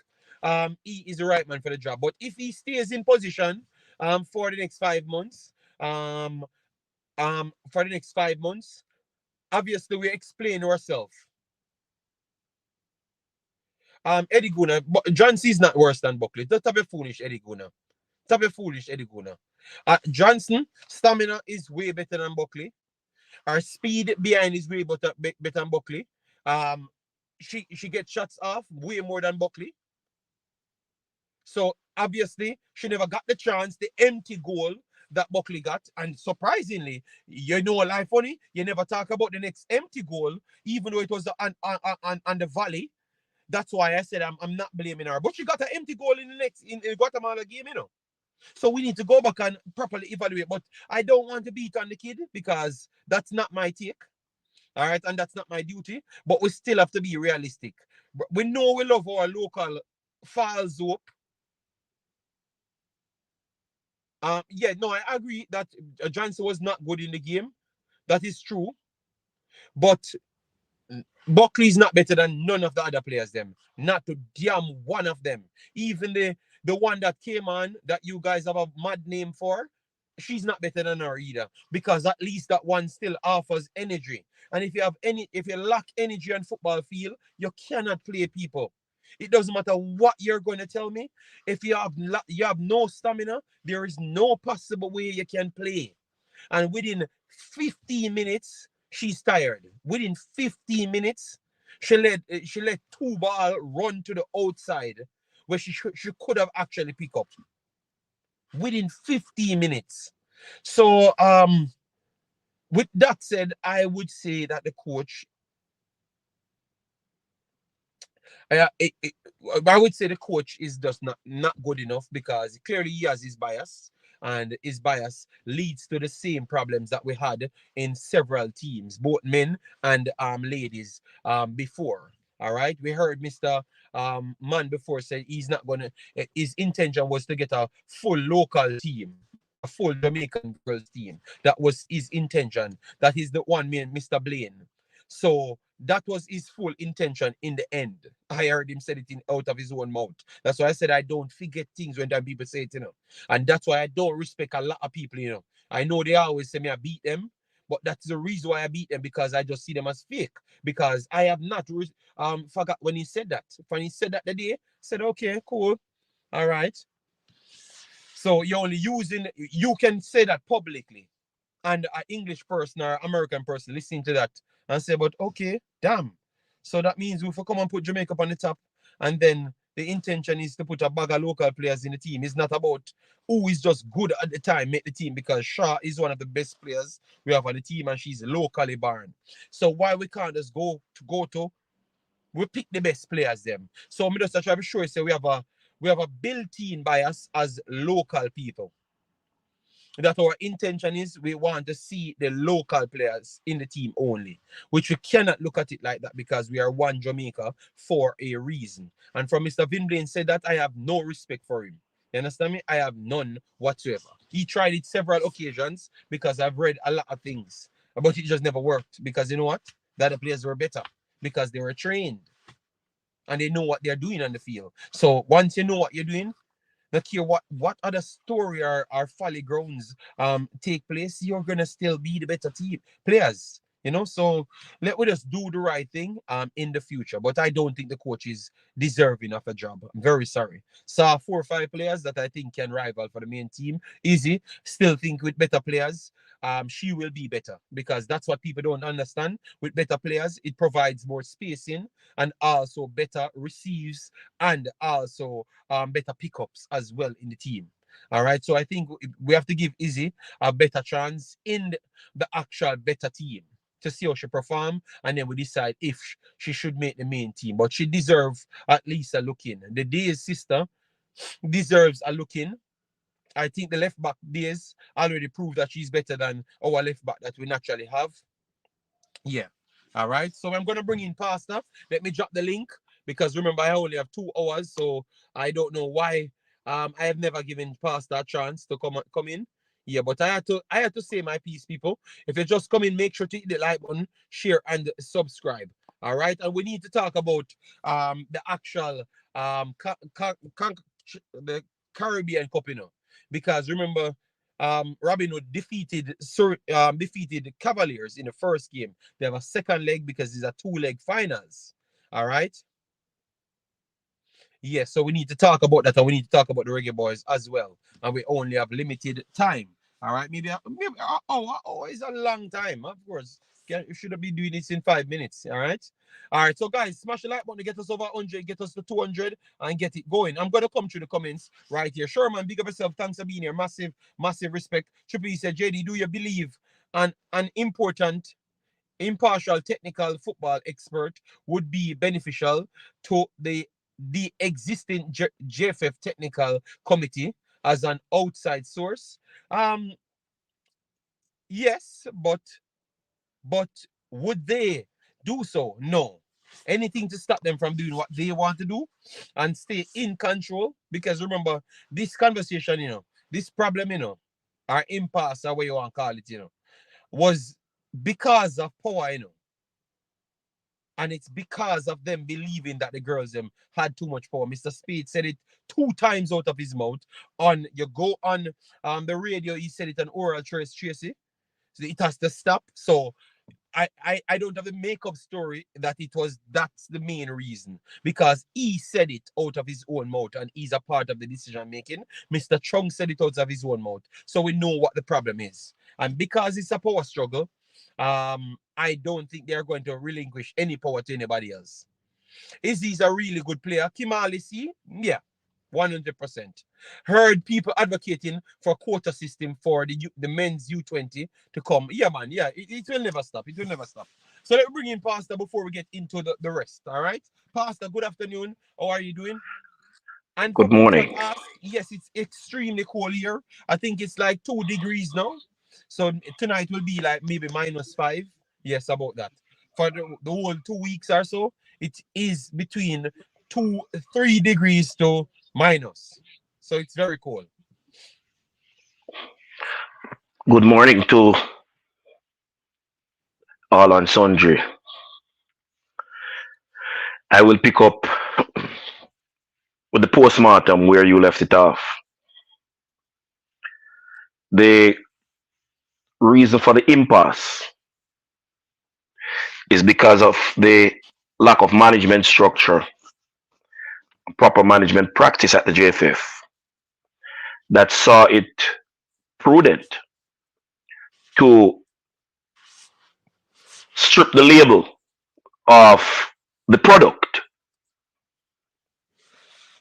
he is the right man for the job. But if he stays in position for the next 5 months, for the next 5 months, obviously we explain ourselves. Eddie Guna, John C is not worse than Buckley. Don't have a foolish Eddie Guna. Don't have a foolish Eddie Guna. Johnson, stamina is way better than Buckley. Her speed behind is way better than Buckley. She gets shots off way more than Buckley. So obviously she never got the chance, the empty goal that Buckley got. And surprisingly, you know life funny, you never talk about the next empty goal, even though it was on the Valley. That's why I said I'm not blaming her. But she got an empty goal in the Guatemala game, you know. So we need to go back and properly evaluate. But I don't want to beat on the kid because that's not my take. All right, and that's not my duty. But we still have to be realistic. We know we love our local Falls Hope. Yeah, no, I agree that Johnson was not good in the game. That is true. But Buckley is not better than none of the other players them. Not to damn one of them. Even the one that came on that you guys have a mad name for, she's not better than her either, because at least that one still offers energy. And if you lack energy on football field, you cannot play people. It doesn't matter what you're going to tell me. If you have no stamina, there is no possible way you can play. And within 15 minutes, she's tired. Within 15 minutes, she let two ball run to the outside where she could have actually picked up within 15 minutes. So with that said, I would say that the coach, uh, it, it, I would say the coach is just not good enough, because clearly he has his bias, and his bias leads to the same problems that we had in several teams, both men and ladies before. All right, we heard Mr. Man before say he's not gonna. His intention was to get a full local team, a full Jamaican girls team. That was his intention. That is the one man, Mr. Blaine. So that was his full intention in the end. I heard him say it out of his own mouth. That's why I said I don't forget things when time people say it. And that's why I don't respect a lot of people. I know they always say me I beat them, but that's the reason why I beat them, because I just see them as fake. Because I have not forgot when he said that. When he said that the day, said, okay, cool. All right. So you can say that publicly, and an English person or American person listening to that and say, but okay, damn. So that means we will come and put Jamaica up on the top, and then the intention is to put a bag of local players in the team. It's not about who is just good at the time make the team, because Shaw is one of the best players we have on the team, and she's locally born. So why we can't just go to we pick the best players them. So I'm just try to show you, say we have a built-in bias as local people, that our intention is we want to see the local players in the team only, which we cannot look at it like that, because we are one Jamaica for a reason. And from Mr. Vinblaine said that, I have no respect for him. You understand me? I have none whatsoever. He tried it several occasions, because I've read a lot of things, but it just never worked, because you know what? The other players were better, because they were trained and they know what they're doing on the field. So once you know what you're doing, not care what other story or folly grounds take place, you're gonna still be the better team players. So let we just do the right thing in the future. But I don't think the coach is deserving of a job. I'm very sorry. Saw 4 or 5 players that I think can rival for the main team. Easy. Still think with better players, she will be better, because that's what people don't understand. With better players, it provides more spacing, and also better receives, and also better pickups as well in the team. All right. So I think we have to give Izzy a better chance in the actual better team to see how she perform, and then we decide if she should make the main team. But she deserves at least a look in. The Days sister deserves a look in. I think the left back Days already proved that she's better than our left back that we naturally have. Yeah. All right. So I'm gonna bring in Pastor. Let me drop the link, because remember I only have 2 hours, so I don't know why. I have never given Pastor a chance to come in. Yeah, but I had to say my piece, people. If you just come in, make sure to hit the like button, share, and subscribe. All right. And we need to talk about the actual the Caribbean Cup, because remember Robinhood defeated Cavaliers in the first game. They have a second leg, because it's a 2-leg finals. All right. Yes, so we need to talk about that, and we need to talk about the Reggae Boyz as well. And we only have limited time. All right, maybe an hour. Oh, it's a long time, of course. You should be doing this in 5 minutes. All right. So guys, smash the like button to get us over 100, get us to 200, and get it going. I'm gonna come through the comments right here. Sherman, big up yourself. Thanks for being here. Massive, massive respect. Triple E said, JD, do you believe an important impartial technical football expert would be beneficial to the existing JFF technical committee as an outside source? Um, yes, but would they do so? No. Anything to stop them from doing what they want to do and stay in control. Because remember, this conversation, this problem, or impasse, or what you want to call it, was because of power, And it's because of them believing that the girls them had too much power. Mr. Speed said it 2 times out of his mouth. On you go on the radio, he said it on Oral Tracy. So it has to stop. So I don't have a make-up story that that's the main reason, because he said it out of his own mouth and he's a part of the decision making. Mr. Chung said it out of his own mouth, so we know what the problem is. And because it's a power struggle, I don't think they're going to relinquish any power to anybody else. Is he a really good player? Kimalisi? Yeah, 100%. Heard people advocating for quota system for the men's U20 to come. Yeah, man. Yeah, it will never stop. It will never stop. So let's bring in Pastor before we get into the rest. All right? Pastor, good afternoon. How are you doing? And for Good those that morning. ask, yes, it's extremely cold here. I think it's like 2 degrees now. So tonight will be like maybe -5. Yes, about that. For the whole 2 weeks or so, it is between 3 degrees to minus. So it's very cold. Good morning to all on sundry. I will pick up with the postmortem where you left it off. The reason for the impasse is because of the lack of management structure, proper management practice at the JFF that saw it prudent to strip the label of the product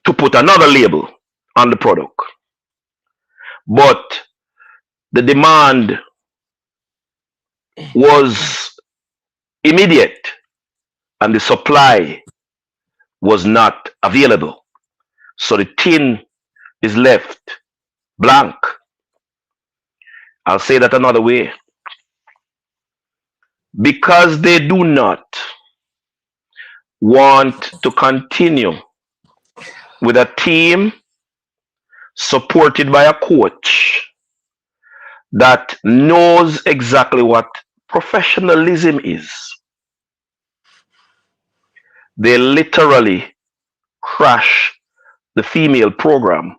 to put another label on the product. But the demand was immediate and the supply was not available. So the tin is left blank. I'll say that another way. Because they do not want to continue with a team supported by a coach that knows exactly what professionalism is, they literally crash the female program,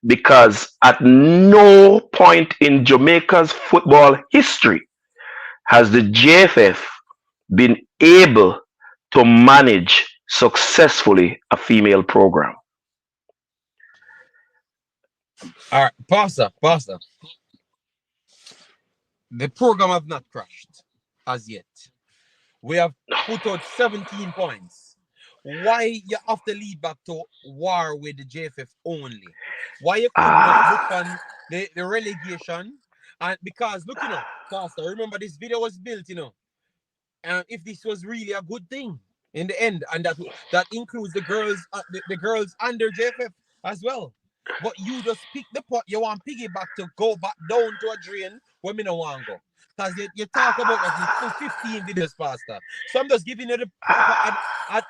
because at no point in Jamaica's football history has the JFF been able to manage successfully a female program. All right, Pastor. The program have not crashed as yet. We have put out 17 points. Why you have to lead back to war with the JFF only? Why you couldn't just look on the relegation? And because look, Pastor, remember this video was built, if this was really a good thing in the end, and that includes the girls, the girls under JFF as well. But you just pick the pot. You want piggyback to go back down to a drain where me no want go. Because you talk about that in 15 videos, Pastor. So I'm just giving you the proper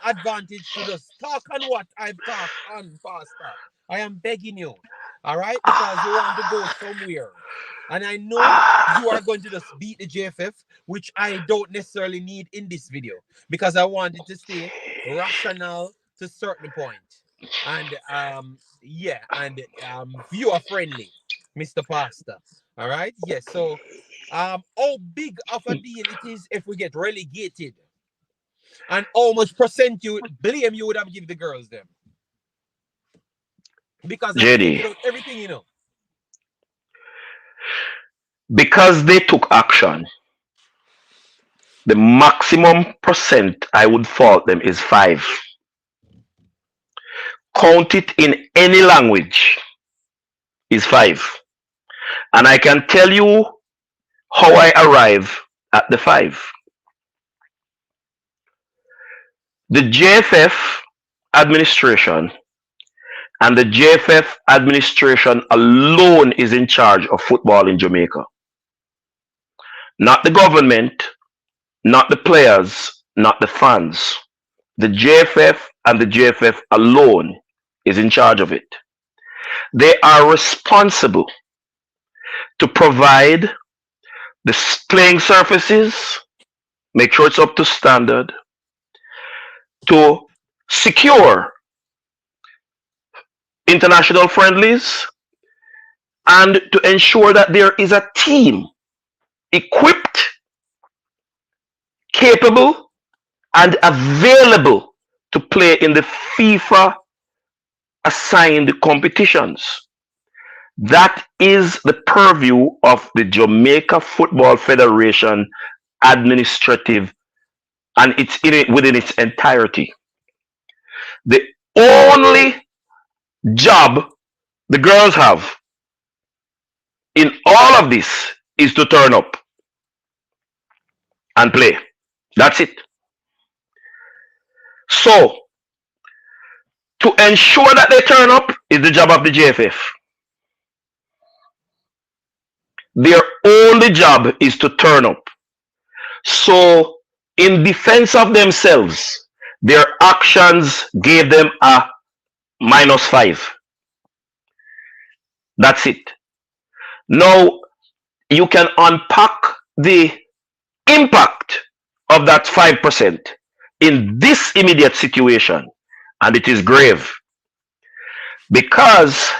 advantage to just talk on what I've talked on, Pastor. I am begging you. All right? Because you want to go somewhere. And I know you are going to just beat the JFF, which I don't necessarily need in this video. Because I wanted to stay rational to a certain point. And viewer friendly, Mr. Pastor. All right. Yes. So how big of a deal it is if we get relegated, and how much percent you blame you would have give the girls them, because I JD, figured out everything, because they took action, the maximum percent I would fault them is 5. Count it in any language is 5. And I can tell you how I arrive at the 5. The JFF administration and the JFF administration alone is in charge of football in Jamaica. Not the government, not the players, not the fans. The JFF and the JFF alone is in charge of it. They are responsible to provide the playing surfaces, make sure it's up to standard, to secure international friendlies and to ensure that there is a team equipped, capable, and available to play in the FIFA assigned competitions. That is the purview of the Jamaica Football Federation administrative, and it's in it within its entirety. The only job the girls have in all of this is to turn up and play. That's it. So, to ensure that they turn up is the job of the JFF. Their only job is to turn up. So, in defense of themselves, their actions gave them a -5. That's it. Now, you can unpack the impact of that 5% in this immediate situation, and it is grave. Because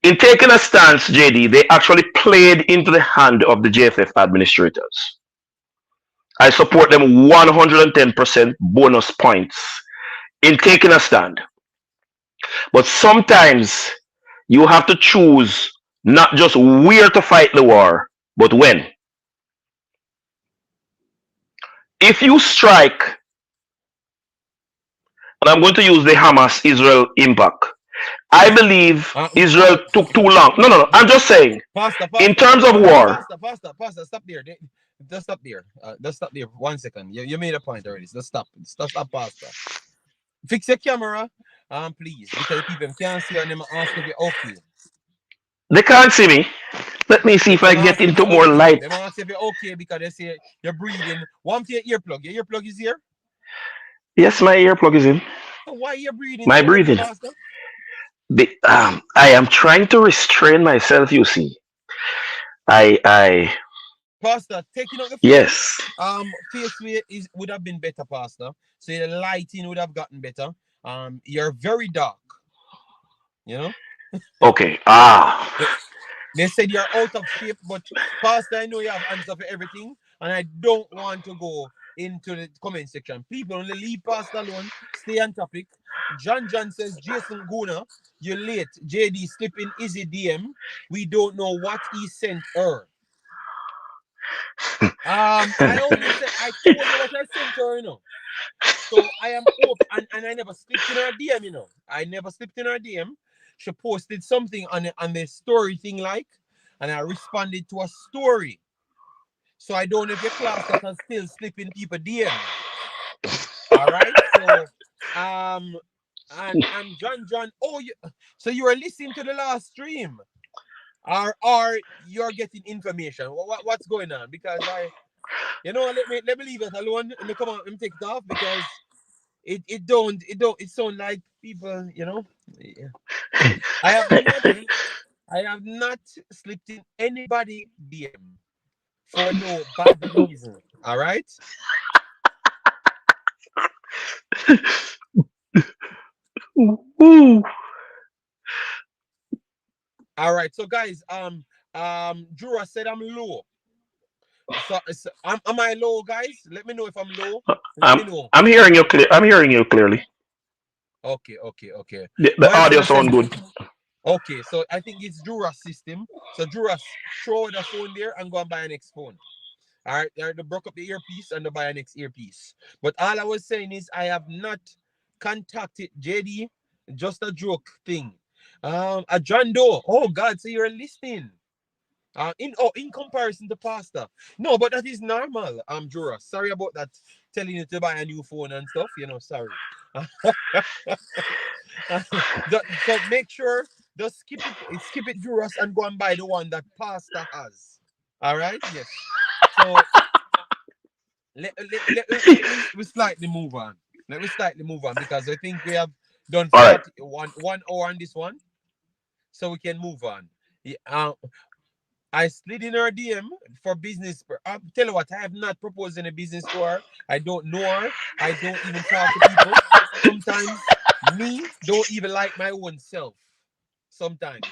in taking a stance, JD, they actually played into the hand of the JFF administrators. I support them 110% bonus points in taking a stand. But sometimes you have to choose not just where to fight the war, but when. If you strike, and I'm going to use the Hamas Israel impact, I believe Israel took too long. No, no, no. I'm just saying, in terms of war. Pastor, stop there. Just stop there. Just stop there. 1 second. You made a point already. Just stop. Stop, Pastor. Fix your camera, please, because people can't see and them ask if you're okay. They can't see me. Let me see if I get into more light. They ask if you're okay because they say you're breathing. One for your earplug. Your earplug is here? Yes, my earplug is in. So why are you breathing? My breathing. I am trying to restrain myself, you see. Pastor, taking out the yes. face weight would have been better, Pastor. So the lighting would have gotten better. You're very dark. You know? Okay. They said you're out of shape, but Pastor, I know you have answer for everything, and I don't want to go into the comment section. People only leave Pastor alone. Stay on topic. John says, Jason Guna, you're late. JD slipping Izzy DM. We don't know what he sent her. I only said I told you what I sent her, you know. So I am open, and I never slipped in her DM, you know. I never slipped in her DM. She posted something on the story thing, like, and I responded to a story. So I don't know if your class that can still slip in people DM. All right. So and John, so you are listening to the last stream, or you're getting information. What's going on? Because let me leave it alone. Let me come on, let me take it off, because it sound like people, Yeah. I have not slipped in anybody DM for no bad reason. All right. All right. So guys, Jura said I'm low. So am I low, guys? Let me know if I'm low. Let me know. I'm hearing you clear. I'm hearing you clearly. Okay. The audio sound good. Okay, so I think it's Jura's system. So Jura, throw the phone there and go and buy a next phone. All right, they broke up the earpiece and they buy a next earpiece. But all I was saying is I have not contacted JD. Just a joke thing. A John Doe. Oh God, so you're listening. In comparison to Pastor. No, but that is normal. Jura. Sorry about that. Telling you to buy a new phone and stuff. Sorry. So make sure just skip it, Juras, and go and buy the one that Pastor has. All right? Yes. So let we slightly move on. Let me slightly move on, because I think we have done 1 hour on this one, so we can move on. Yeah, I slid in her DM for business. I'll tell you what, I have not proposed any business to her. I don't know her. I don't even talk to people. Sometimes me don't even like my own self. Sometimes.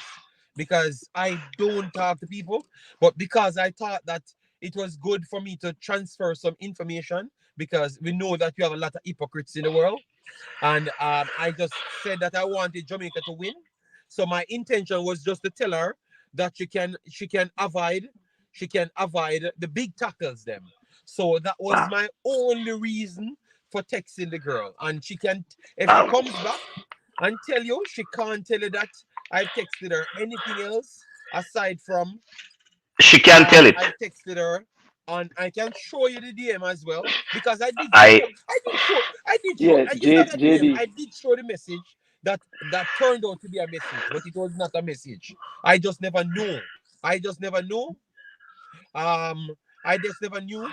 Because I don't talk to people. But because I thought that it was good for me to transfer some information because we know that you have a lot of hypocrites in the world. And I just said that I wanted Jamaica to win. So my intention was just to tell her that she can avoid the big tackles them. So that was Wow. my only reason for texting the girl. And she can, if she Um, comes back and tell you, she can't tell you that I've texted her anything else aside from she can tell it. I've texted her, and I can show you the DM as well because I did I show. I did show. Yeah, It's not a DM. JD. I did show the message that turned out to be a message, but it was not a message. I just never knew. I just never knew. Um, I just never knew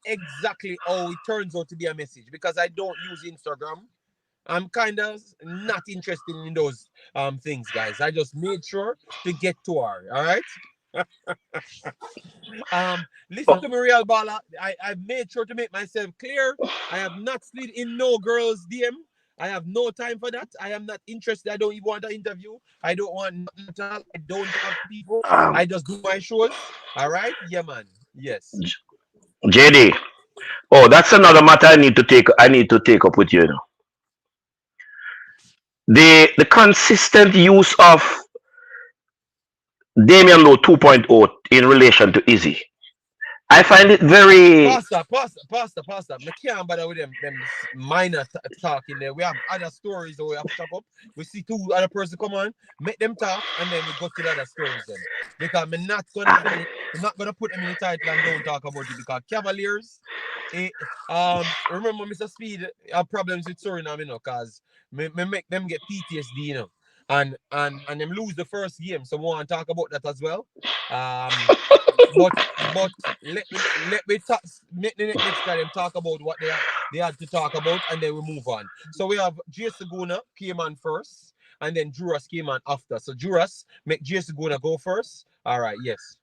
exactly how it turns out to be a message because I don't use Instagram. I'm kind of not interested in those things, guys. I just made sure to get to her. All right. Listen oh, to me, real baller. I made sure to make myself clear. I have not slid in no girls' DM. I have no time for that. I am not interested. I don't even want an interview. I don't want nothing at all. I don't talk to people. um, I just do my shows. All right? Yeah, man. Yes. JD. Oh, that's another matter I need to take up with you. Now. The consistent use of Damian Lowe 2.0 in relation to Izzy. I find it very Pastor. I can't bother with them minor talking there. We have other stories that we have to chop up. We see two other person come on, make them talk, and then we go to the other stories then. Because I'm not gonna put them in the title and don't talk about it because Cavaliers. Eh, remember Mr. Speed have problems with Suriname, cause me make them get PTSD, and them lose the first game. So we want to talk about that as well. Um, but let me talk. Next time them talk about what they had to talk about, and then we move on. So we have Jason Guna came on first, and then Juras came on after. So Juras make Jason Guna go first. All right, yes.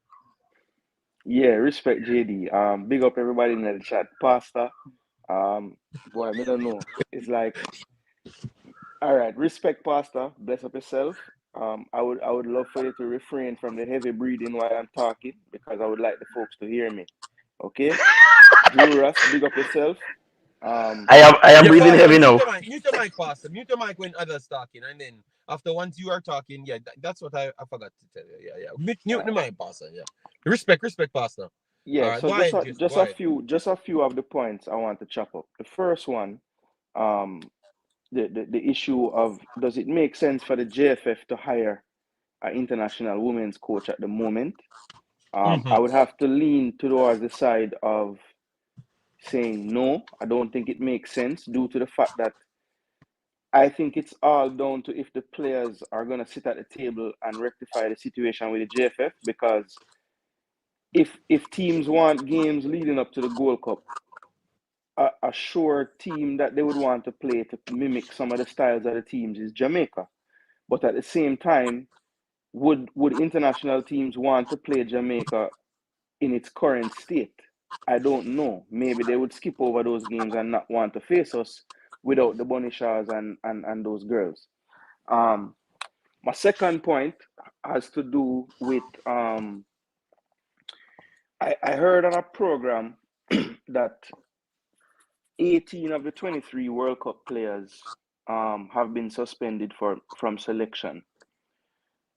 Yeah, respect JD. Big up everybody in the chat. Pastor. Boy, I don't know. It's like, all right, respect, Pastor. Bless up yourself. I would love for you to refrain from the heavy breathing while I'm talking because I would like the folks to hear me. Okay, Juras, big up yourself. Um, I am Yeah, breathing Pastor, heavy now. mute your mic, Pastor. Mute your mic when others talking, and then after once you are talking, yeah, that's what I forgot to tell you. Yeah. Mute the uh, mic, Pastor. Yeah. Respect, Pastor. All yeah. right, So go ahead, Jason. Go ahead. just a few of the points I want to chop up. The first one, um, the issue of does it make sense for the JFF to hire an international women's coach at the moment? I Mm-hmm. would have to lean towards the side of saying no. I don't think it makes sense due to the fact that I think it's all down to if the players are going to sit at the table and rectify the situation with the JFF. Because if teams want games leading up to the Gold Cup, a sure team that they would want to play to mimic some of the styles of the teams is Jamaica. But at the same time, would international teams want to play Jamaica in its current state? I don't know. Maybe they would skip over those games and not want to face us without the Bunny Shaws and those girls. Um, my second point has to do with I heard on a program that 18 of the 23 World Cup players have been suspended from selection.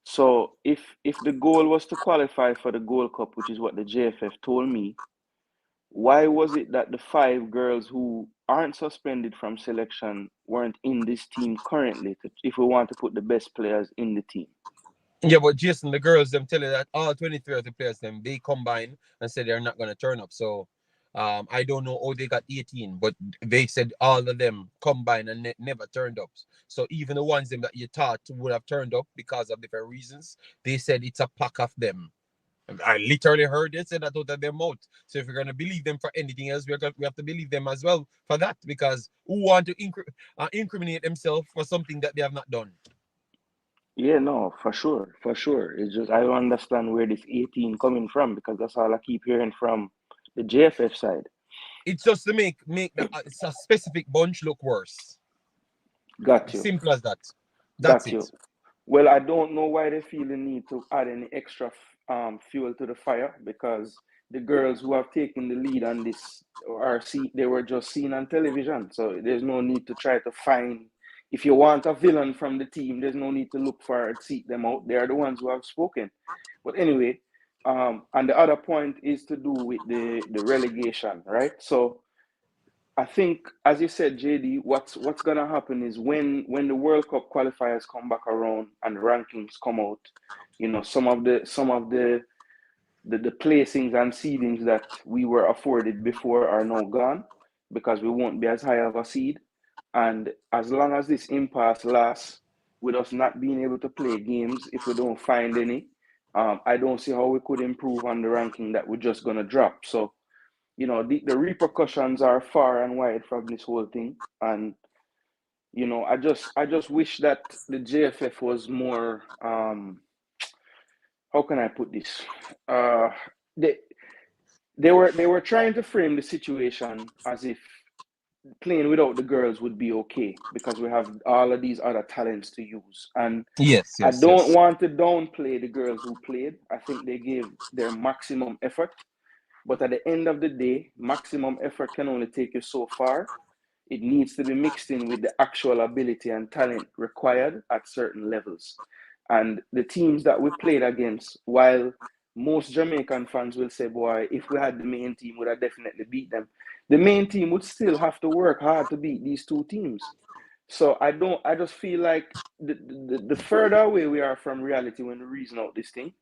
So if the goal was to qualify for the Gold Cup, which is what the JFF told me, why was it that the five girls who aren't suspended from selection weren't in this team currently? If we want to put the best players in the team. Yeah, but Jason, the girls them tell you that all 23 of the players them they combine and said they're not gonna turn up. So I don't know how they got 18, but they said all of them combined and never turned up. So even the ones them that you thought would have turned up because of different reasons, they said it's a pack of them. I literally heard it said that out of their mouth. So if you're gonna believe them for anything else, we have to believe them as well for that because who want to incriminate themselves for something that they have not done? Yeah, no, for sure, for sure. It's just I don't understand where this 18 coming from because that's all I keep hearing from the JFF side. It's just to make the it's a specific bunch look worse. Got you, Simple as that. That's got it. you. Well, I don't know why they feel the need to add any extra fuel to the fire because the girls who have taken the lead on this they were just seen on television. So there's no need to try to find. If you want a villain from the team, there's no need to look for and seek them out. They are the ones who have spoken. But anyway, and the other point is to do with the relegation, right? So I think, as you said, JD, what's gonna happen is when the World Cup qualifiers come back around and the rankings come out, some of the placings and seedings that we were afforded before are now gone because we won't be as high of a seed. And as long as this impasse lasts, with us not being able to play games if we don't find any, I don't see how we could improve on the ranking that we're just gonna drop. So the repercussions are far and wide from this whole thing. And I just wish that the JFF was more how can I put this? They they were trying to frame the situation as if playing without the girls would be okay because we have all of these other talents to use. And Yes, I yes, don't yes. want to downplay the girls who played. I think they gave their maximum effort. But at the end of the day, maximum effort can only take you so far. It needs to be mixed in with the actual ability and talent required at certain levels. And the teams that we played against, while most Jamaican fans will say, boy, if we had the main team, would have definitely beat them. The main team would still have to work hard to beat these two teams. So I just feel like the further away we are from reality when we reason out this thing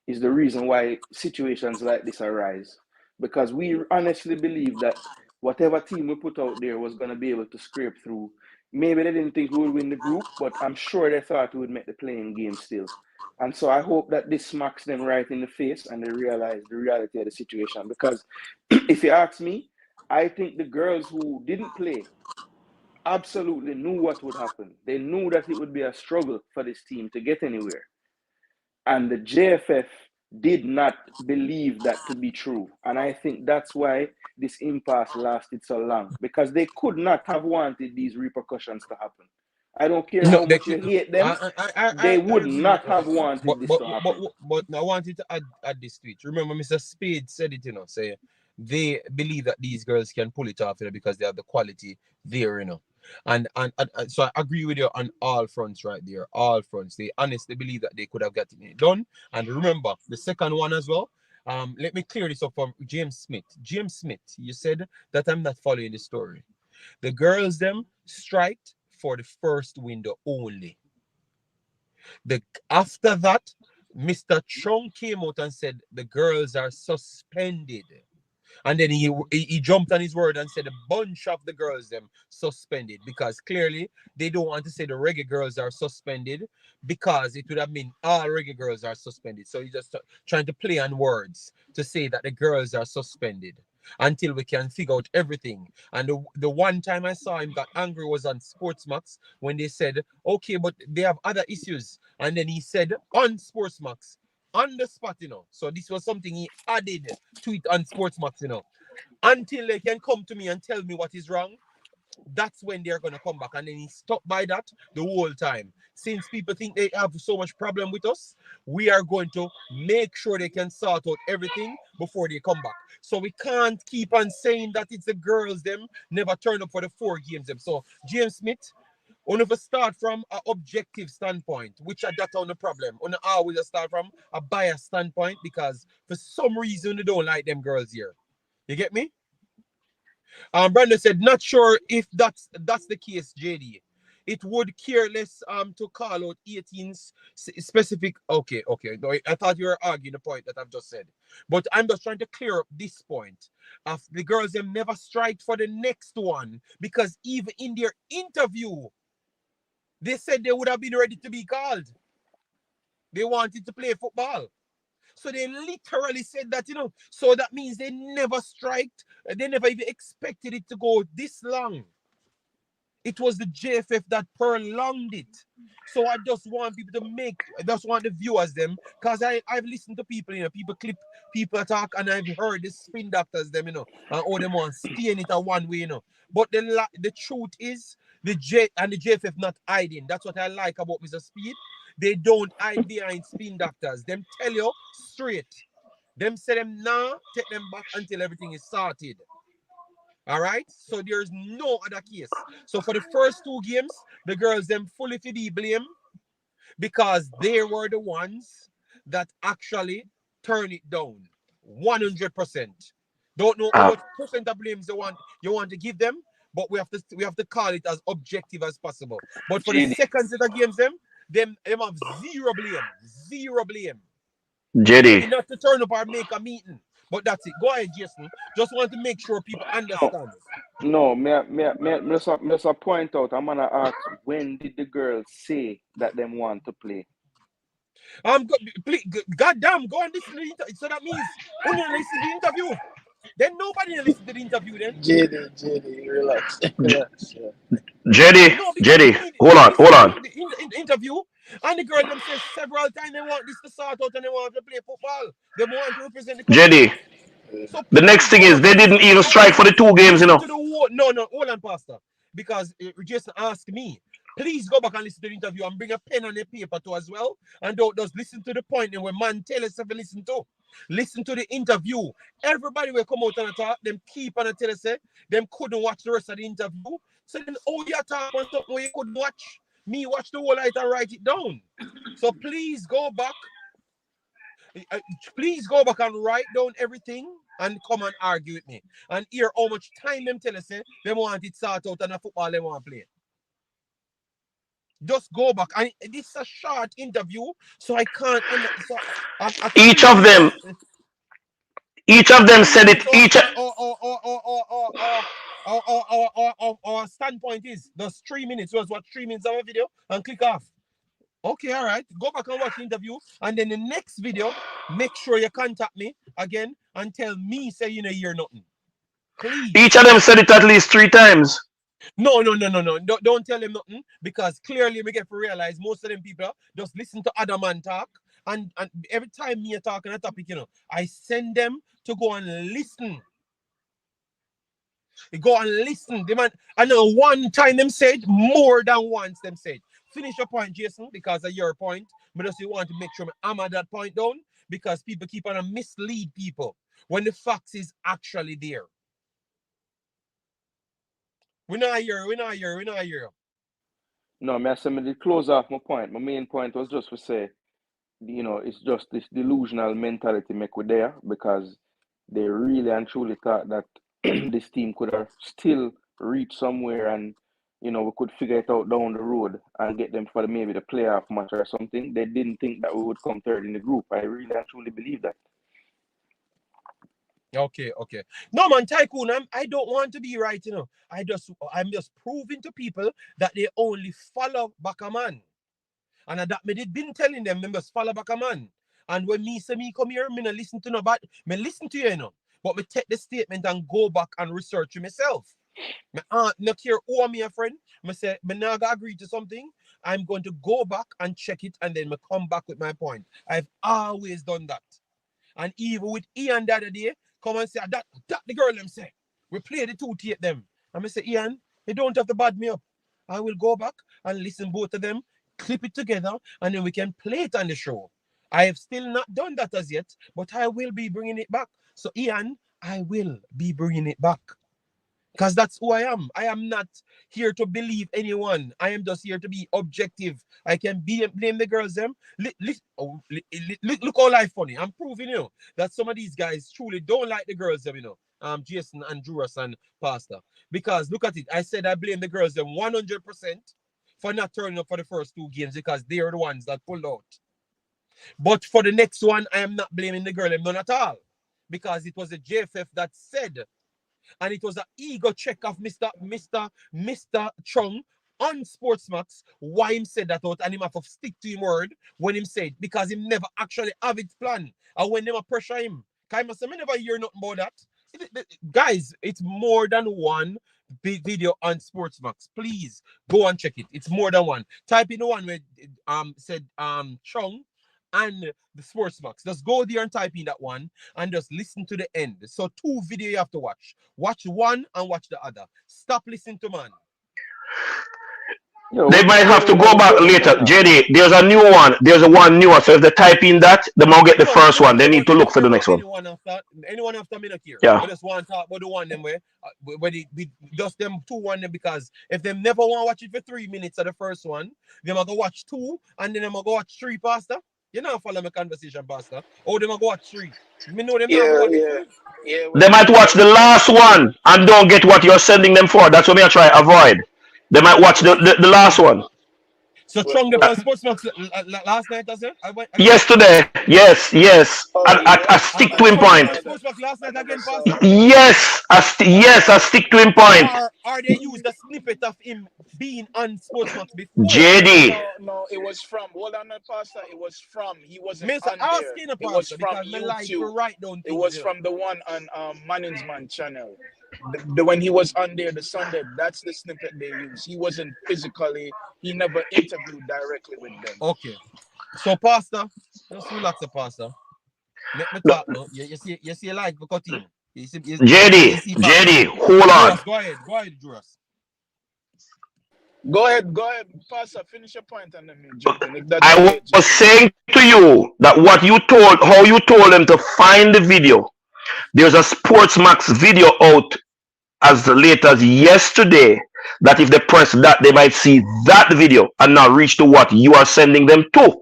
is the reason why situations like this arise. Because we honestly believe that whatever team we put out there was going to be able to scrape through. Maybe they didn't think we would win the group, but I'm sure they thought we would make the playing game still. And so I hope that this smacks them right in the face and they realize the reality of the situation. Because if you ask me, I think the girls who didn't play absolutely knew what would happen. They knew that it would be a struggle for this team to get anywhere. And the JFF did not believe that to be true. And I think that's why this impasse lasted so long because they could not have wanted these repercussions to happen. I don't care No, how they much you could. hate them, they I would agree with not you. have wanted this to happen. But I wanted to add this to it. Remember, Mr. Spade said it, say they believe that these girls can pull it off, because they have the quality there, And so I agree with you on all fronts right there. All fronts. They honestly believe that they could have gotten it done. And remember, the second one as well. Let me clear this up from James Smith. James Smith, you said that I'm not following the story. The girls them striked for the first window only. The After that, Mr. Chung came out and said the girls are suspended. And then he jumped on his word and said a bunch of the girls them suspended because clearly they don't want to say the reggae girls are suspended because it would have been all reggae girls are suspended. So he's just trying to play on words to say that the girls are suspended until we can figure out everything. And the one time I saw him got angry was on Sportsmax when they said, okay, but they have other issues. And then he said on Sportsmax, on the spot, So this was something he added to it on Sportsmax, Until they can come to me and tell me what is wrong, that's when they're gonna come back. And then he stuck by that the whole time. Since people think they have so much problem with us, we are going to make sure they can sort out everything before they come back. So we can't keep on saying that it's the girls them never turn up for the 4 games them. So James Smith, on if start from an objective standpoint, which are that on the problem. On always start from a biased standpoint because for some reason they don't like them girls here. You get me? Brandon said, not sure if that's the case, JD. It would care less to call out 18 specific. Okay. No, I thought you were arguing the point that I've just said, but I'm just trying to clear up this point. Of the girls them never strike for the next one because even in their interview, they said they would have been ready to be called. They wanted to play football. So they literally said that, So that means they never striked. They never even expected it to go this long. It was the JFF that prolonged it. So I just want people to I just want the viewers them, because I've listened to people, people clip, people talk, and I've heard the spin doctors them, and all them want staying it a one way, But the truth is, the JFF not hiding. That's what I like about Mr. Speed. They don't hide behind spin doctors. Them tell you straight. Them say them nah, take them back until everything is sorted. All right. So there's no other case. So for the first two games, the girls them fully to be blamed because they were the ones that actually turn it down 100%. Don't know how Uh, much percent of blames you want to give them, but we have to call it as objective as possible. But for the JD, second set of games, them have zero blame, zero blame. JD, Maybe not to turn up or make a meeting, but that's it. Go ahead, Jason. Just want to make sure people no, understand. no, me just point out. I'm gonna ask, when did the girls say that them want to play? Please, goddamn, go and listen to the interview. So that means only listen to the interview. Then nobody listen to the interview. Then JD, relax, relax. Yeah. no, because JD, me listen hold to on. the interview, and the girl them says several times they want this to sort out and they want to play football. They want to represent the country. JD, So the next please thing go is back they and didn't listen to even the strike for interview. the two games, Listen to the whole. No, hold on, Pastor. Because just ask me. Please go back and listen to the interview and bring a pen and a paper too as well. And don't just listen to the point and where man tell us to listen to. Listen to the interview. Everybody will come out and talk. Them keep and tell us them couldn't watch the rest of the interview. So then you talk on something where you couldn't watch. Me watch the whole light and write it down. So please go back. Please go back and write down everything and come and argue with me. And hear how much time them tell us they want it sort out and a football they want to play. Just go back. And this is a short interview, so I can't. So a each three of minutes them, or each of them three said it. minutes or Each three or standpoint is just 3 minutes. Was what 3 minutes of a video and click off. Okay, all right. Go back and watch the interview, and then the next video, make sure you contact me again and tell me say you know hear nothing. each Please. of them said it at least 3 times. No. Don't tell them nothing because clearly we get to realize most of them people just listen to other man talk. And every time me talk on a topic, I send them to go and listen. They go and listen. The man, I know one time them said more than once them said. Finish your point, Jason, because of your point. But just you want to make sure I hammer that point down because people keep on mislead people when the facts is actually there. We're not here. No, me I say me to close off my point. My main point was just to say, it's just this delusional mentality make we there because they really and truly thought that this team could have still reached somewhere and we could figure it out down the road and get them for maybe the playoff match or something. They didn't think that we would come third in the group. I really and truly believe that. Okay. No man, Tycoon, I don't want to be right, I'm just proving to people that they only follow back a man. And that me did been telling them just follow back a man. And when me say me come here, me no listen to nobody. Me listen to But me take the statement and go back and research it myself. Me not care who am me a friend. Me say me now agree to something. I'm going to go back and check it and then me come back with my point. I've always done that. And even with Ian the other day, come and say that the girl them say. We play the two tape them. And I say, Ian, you don't have to bad me up. I will go back and listen both of them, clip it together, and then we can play it on the show. I have still not done that as yet, but I will be bringing it back. So Ian, I will be bringing it back. Because that's who I am. I am not here to believe anyone. I am just here to be objective. I can blame the girls them. Look how life funny. I'm proving that some of these guys truly don't like the girls them, Jason and Juras and Pastor. Because look at it. I said I blame the girls them 100% for not turning up for the first two games because they are the ones that pulled out. But for the next one, I am not blaming the girl them none at all. Because it was the JFF that said, and it was an ego check of Mr. Chung on Sportsmax why him said that out and him have to stick to him word when him said because him never actually have it planned and when them pressure him. Cause I never hear nothing about that. Guys, it's more than one video on Sportsmax. Please go and check it. It's more than one. Type in the one where said Chung and the Sportsmax. Just go there and type in that one and just listen to the end. So 2 video you have to watch. Watch one and watch the other. Stop listening to man. Yo, They might have to go back later. now? JD, there's a new one. There's a one newer. So if they type in that, they might get the first one. They need to look for the next one. Anyone after me not here. Yeah. We just want to talk about the one them where they just them 2 one them, because if them never want to watch it for 3 minutes of the first one, they might go watch 2 and then they might go watch 3, Pastor. You know, follow my conversation, Pastor. Or they might go watch 3. Me know them not Yeah. They might watch the last one and don't get what you're sending them for. That's what I try to avoid. They might watch the last one. So Trong the Sportsmax last night, does it? Yesterday, yes. Oh, I stick to him point. Sportsmax last night again, Pastor? Yes, I stick to him point. Or they use the snippet of him being on Sportsmax before? JD. No, it was from. Hold on, Pastor. It was from. He wasn't Mr. on there. Asking a It was pastor from because me like to YouTube. write down It things was here. from the one on Manning's Man channel. The when he was on there, the Sunday, that's the snippet they use. He wasn't physically, he never interviewed directly with them. Okay. So, Pastor, just relax, Pastor. Let me talk now. You see a like for cutting. JD, hold on. Go ahead, Juras. Go ahead, Pastor, finish your point and then me jump in. If that's I okay, was saying to you that how you told them to find the video. There's a Sportsmax video out as late as yesterday that if they press that, they might see that video and not reach to what you are sending them to.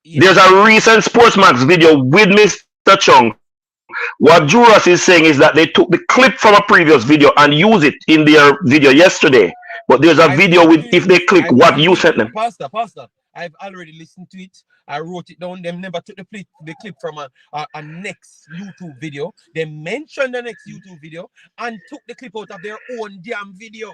There's a recent Sportsmax video with Mr. Chung. What Juras is saying is that they took the clip from a previous video and use it in their video yesterday. But there's a video with if they click what you sent them. Pastor, I've already listened to it. I wrote it down. Them never took the clip from a next YouTube video. They mentioned the next YouTube video and took the clip out of their own damn video.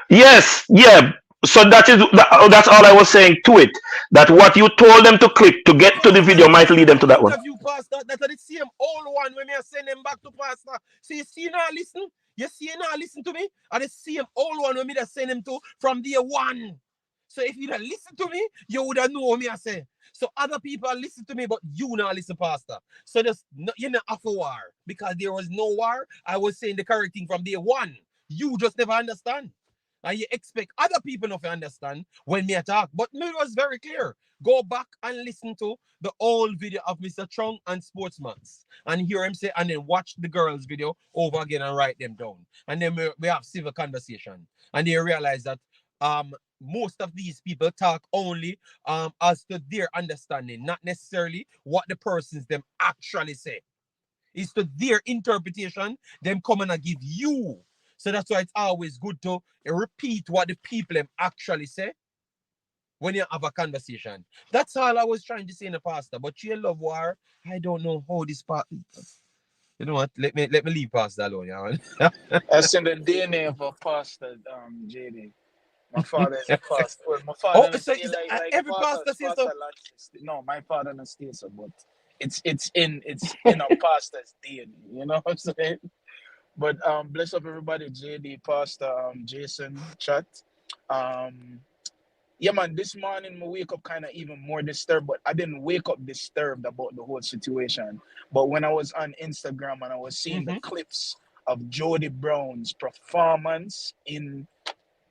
Yes, yeah. So that's all I was saying to it. That what you told them to click to get to the video might lead them to that one. Pastor, that's the same old one when I send them back to Pastor. So you see now, listen. You see now, listen to me. And the same old one when me that send them to from day 1. So if you don't listen to me, you would have known me I say. So other people listen to me, but you not listen, Pastor. So you're not off a war. Because there was no war. I was saying the correct thing from day 1. You just never understand. And you expect other people not to understand when me talk. But me was very clear. Go back and listen to the old video of Mr. Chung and Sportsmax. And hear him say, and then watch the girls' video over again and write them down. And then we have civil conversation. And they realize that most of these people talk only as to their understanding, not necessarily what the persons them actually say. It's to their interpretation, them come and give you. So that's why it's always good to repeat what the people them actually say when you have a conversation. That's all I was trying to say in the pastor. But you love war. I don't know how this part. You know what? Let me leave pastor alone, yeah. That's in the DNA of a pastor, JD. My father is a pastor. Well, my father so every pastor says so. No, my father doesn't say so, but it's in a pastor's DNA. You know what I'm saying? But bless up everybody, JD, Pastor, Jason, chat. Yeah, man, this morning I wake up kind of even more disturbed, but I didn't wake up disturbed about the whole situation. But when I was on Instagram and I was seeing the clips of Jody Brown's performance in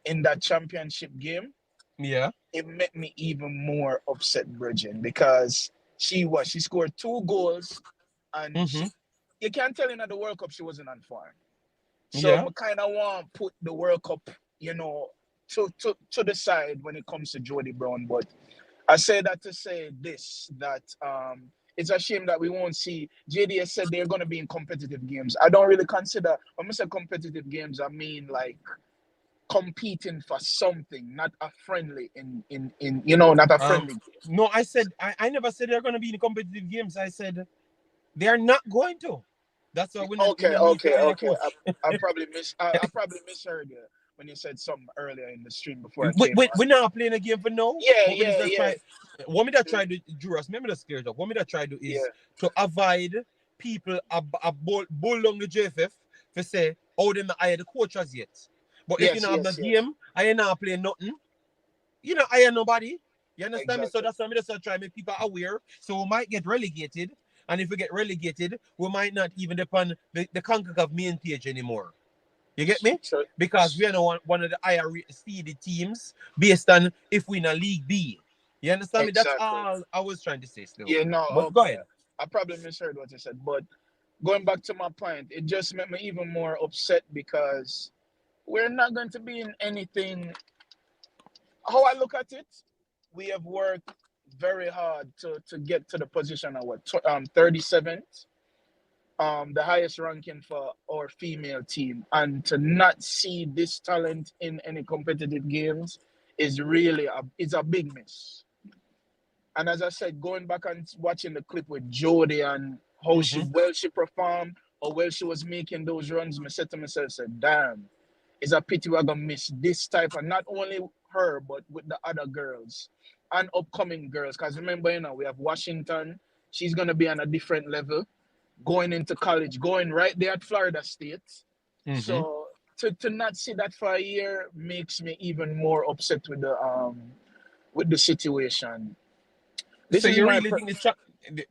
that championship game, yeah, it made me even more upset, Bridget, because she scored 2 goals and you can't tell in the World Cup she wasn't on form. So I kind of want to put the World Cup, you know, to the side when it comes to Jody Brown. But I say that to say this, that it's a shame that we won't see. JD has said they're going to be in competitive games. I don't really consider, when I say competitive games, I mean like competing for something, not a friendly not a friendly game. No, I said, I never said they're going to be in competitive games. I said they're not going to. That's why Okay. I probably misheard you when you said something earlier in the stream before. We're not playing a game for now. Yeah. What me that try to Juras, remember the scared up. What me that try to is to avoid people a bull on the JFF to say how them not hire the coaches yet. But if you Yes, don't have the yes, yes. game and you not play nothing, you don't hire nobody. You understand me? So Exactly. that's why I'm just trying to make people aware. So we might get relegated. And if we get relegated, we might not even depend the Concacaf main page anymore. You get me? So, Because we are now one of the higher seeded teams based on if we in a League B. You understand me? That's exactly. all I was trying to say still. Yeah, no, But go okay. ahead. I probably misheard what you said, but going back to my point, it just made me even more upset because we're not going to be in anything. How I look at it, we have worked very hard to get to the position of what 37th, the highest ranking for our female team, and to not see this talent in any competitive games is really it's a big miss. And as I said, going back and watching the clip with Jody and how she performed or well she was making those runs, I said to myself, said, damn, it's a pity we're gonna miss this type of not only her but with the other girls and upcoming girls. Because remember, we have Washington, she's gonna be on a different level, going into college, going right there at Florida State. So to not see that for a year makes me even more upset with the situation. This So is you my really think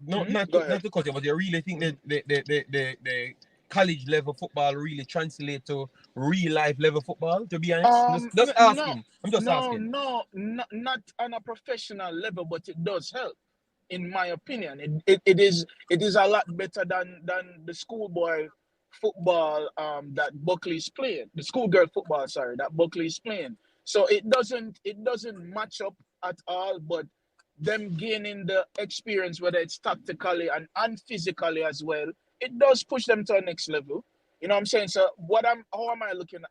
no, go ahead. not to cut you, but you really think that the college level football really translate to real life level football? To be honest, just No, asking. I'm just no, asking. no, not on a professional level, but it does help, in my opinion. It is a lot better than the schoolboy football that Buckley's playing, the schoolgirl football, sorry, that Buckley's playing. So it doesn't match up at all, but them gaining the experience, whether it's tactically and physically as well, it does push them to a next level. You know what I'm saying? So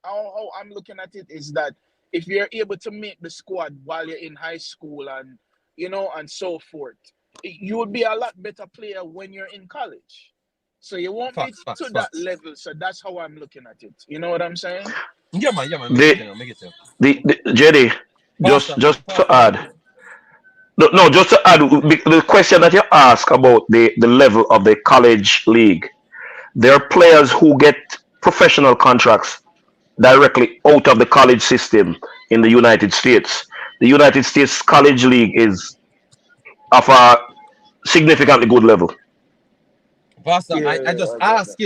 how I'm looking at it is that if you're able to make the squad while you're in high school and and so forth, you would be a lot better player when you're in college. So you won't be Facts, facts, to that facts. level. So that's how I'm looking at it. You know what I'm saying? Yeah, man, make it The tell, make it tell. the JD, just to Pastor, go add. ahead. No, no, just to add the question that you ask about the level of the college league. There are players who get professional contracts directly out of the college system in the United States. The United States College League is of a significantly good level. Pastor, Yeah, I yeah, just I get ask, that.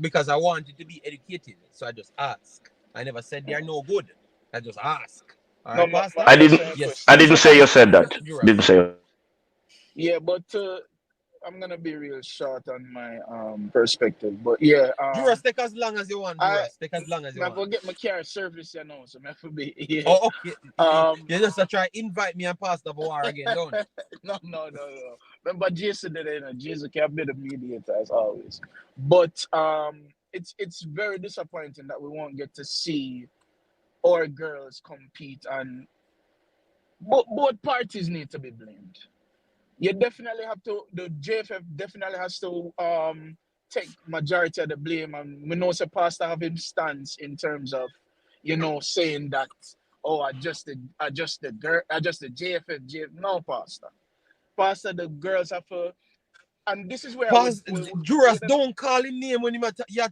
because I want you to be educated. So I just ask. I never said they are no good. I just ask. All No, right, Pastor? I that's didn't a Yes, I question. choose didn't your say you said poison, that. Didn't Juras. say. Yeah, but I'm gonna be real short on my perspective. But yeah, Juras, take as long as you want, I Juras. Take as long as you I want. go get my car service, so I have to be yeah. Oh, okay. Um, You just try invite me and Pastor for war again, don't you? no. Remember, Jason did it. Jason can be the mediator as always. But it's very disappointing that we won't get to see our girls compete, and both parties need to be blamed. You definitely have to. The JFF definitely has to take majority of the blame, and we know the pastor have him stance in terms of saying that, oh, I just the JFF no, pastor, the girls have to, and this is where I would Pastor, we Juras, would have. don't call him name when you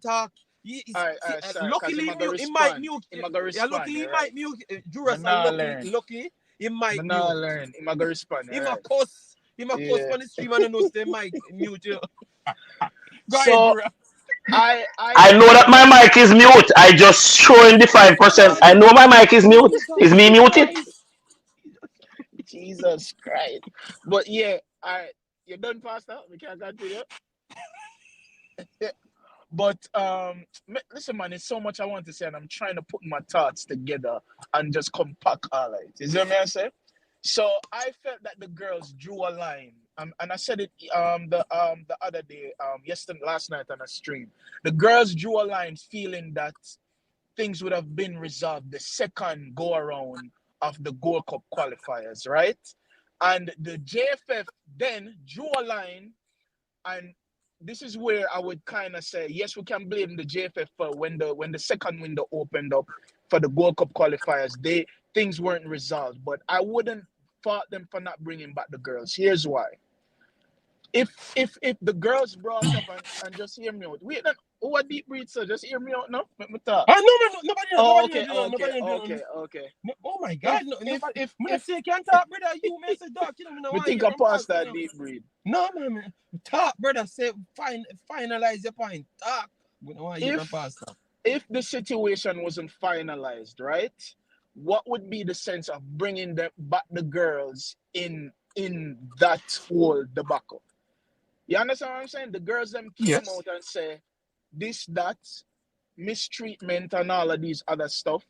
talk. See, I sorry, cause luckily, I'm gonna he might respond. mute. I'm gonna Yeah, respond. luckily, he You're right. might mute. Me Juras, and not luckily, learn. he Me might not mute. learn. I'm gonna respond. He You're might right. cuss. He might cuss Yeah. on the stream and know they might mute you. Go ahead, So Juras. I I know felt that my that. mic is mute. I just showing the 5%. I know my mic is mute. Is me muted? Jesus Christ. But yeah, you done, Pastor? We can't continue. But listen, man, there's so much I want to say, and I'm trying to put my thoughts together and just compact all of it. You see what I say? So I felt that the girls drew a line, and I said it the other day, yesterday, last night on a stream. The girls drew a line, feeling that things would have been resolved the second go around of the Gold Cup qualifiers, right? And the JFF then drew a line, and this is where I would kind of say, yes, we can blame the JFF for when the second window opened up for the Gold Cup qualifiers. Things weren't resolved, but I wouldn't fault them for not bringing back the girls. Here's why: if the girls brought up, and just hear me out, who a deep breed, sir? Just hear me out now. Let me talk. No, nobody, Oh, nobody, okay, okay, nobody, okay, okay. no, oh my God, If say can't talk, brother. You may say dog, you know, no we why think you I from passed past, that deep breed. No, man, talk, brother. Say finalize your point. Talk. We don't want you from past. If the situation wasn't finalized, right? What would be the sense of bringing them back the girls in that whole debacle? You understand what I'm saying? The girls them came out and say this, that, mistreatment, and all of these other stuff.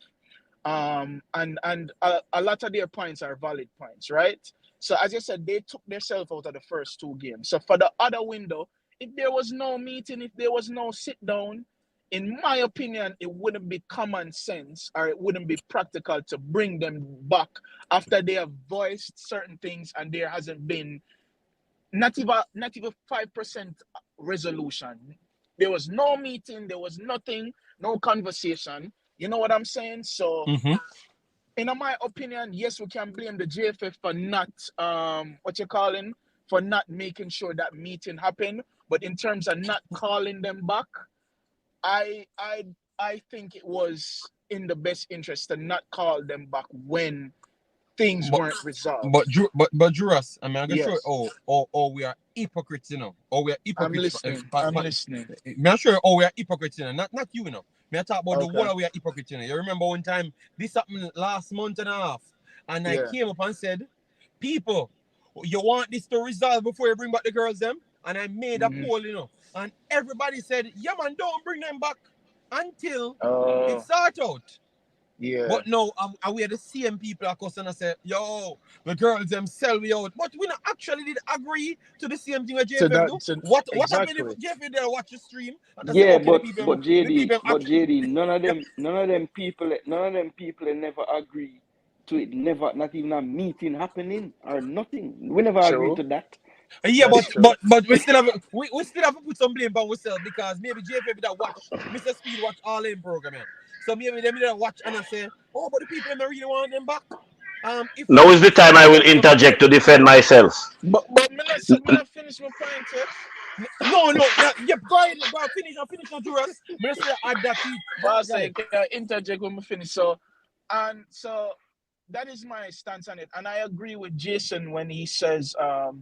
And a lot of their points are valid points, right? So as you said, they took themselves out of the first two games. So for the other window, if there was no meeting, if there was no sit down, in my opinion, it wouldn't be common sense or it wouldn't be practical to bring them back after they have voiced certain things and there hasn't been not even 5% resolution. There was no meeting, there was nothing, no conversation. You know what I'm saying? So in my opinion, yes, we can blame the JFF for not for not making sure that meeting happened. But in terms of not calling them back, I think it was in the best interest to not call them back when things weren't resolved. But Juras, I mean, I'm Yes. sure. Oh, we are hypocrites, you know. Or we are hypocrites. I'm listening. I'm sure. Oh, we are hypocrites, you know. Not you, you know. Me I talk about the whole we are hypocrites, you know. You remember one time this happened last month and a half, and I came up and said, "People, you want this to resolve before you bring back the girls, them?" And I made a poll, you know, and everybody said, "Yeah, man, don't bring them back until it's sorted out." Yeah. But no, we are the same people across and I say, yo, the girls them sell me out. But we not actually did agree to the same thing with JFF do. What happened if JFF there watch the stream? And Yeah, say, okay, but JD, none of them people never agree to it. Never, not even a meeting happening or nothing. We never agreed to that. Yeah, but we still have to put some blame on ourselves because maybe JFF that watch Mr. Speed watch all in program. Yeah. So maybe they didn't watch and I say, oh, but the people don't really want them back. Now is the time I will interject to defend myself. But me not finish my point, sir. No, yeah, go ahead, finish no Juras. Me say add that to Boss, I can interject when we finish. So that is my stance on it. And I agree with Jason when he says I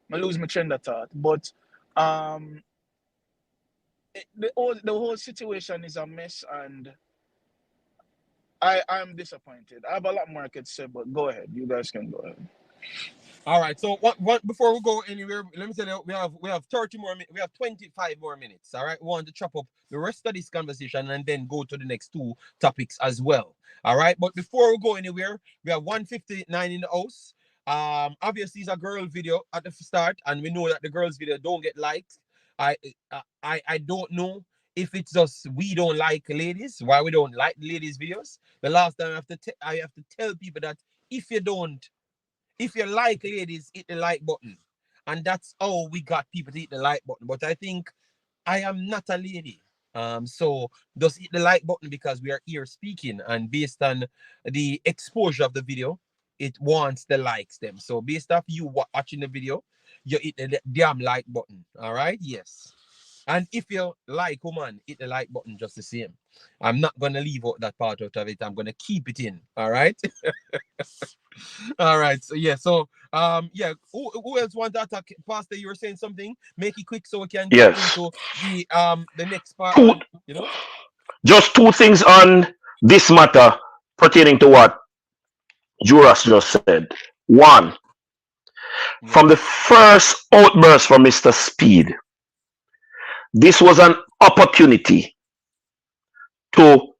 lose my train of thought. But the whole situation is a mess and I'm disappointed. I have a lot more I could say, but go ahead. You guys can go ahead. All right. So what before we go anywhere, let me tell you, we have 30 more minutes. We have 25 more minutes. All right. We want to chop up the rest of this conversation and then go to the next two topics as well. All right. But before we go anywhere, we have 159 in the house. Obviously it's a girl video at the start, and we know that the girls video don't get liked. I don't know if it's just we don't like ladies, why we don't like ladies videos. The last time I have to tell people that if you like ladies, hit the like button. And that's how we got people to hit the like button. But I think I am not a lady. So just hit the like button because we are here speaking, and based on the exposure of the video, it wants the likes them. So based off you watching the video, you hit the damn like button. All right? Yes. And if you like, woman, hit the like button just the same. I'm not going to leave out that part out of it. I'm going to keep it in. All right? All right. So, yeah. So, yeah. Who else want to attack? Pastor, you were saying something. Make it quick so we can get into the next part. You know? Just two things on this matter pertaining to what Juras just said. One, from the first outburst from Mr. Speed, this was an opportunity to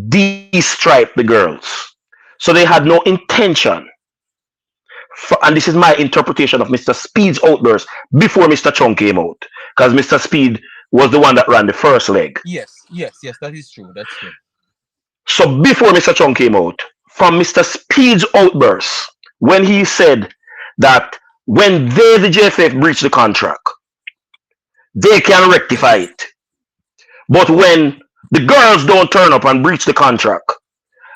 de-stripe the girls. So they had no intention. And this is my interpretation of Mr. Speed's outburst before Mr. Chung came out. Because Mr. Speed was the one that ran the first leg. Yes, that is true. That's true. So before Mr. Chung came out, from Mr. Speed's outburst, when he said that when they, the JFF, breach the contract, they can rectify it. But when the girls don't turn up and breach the contract,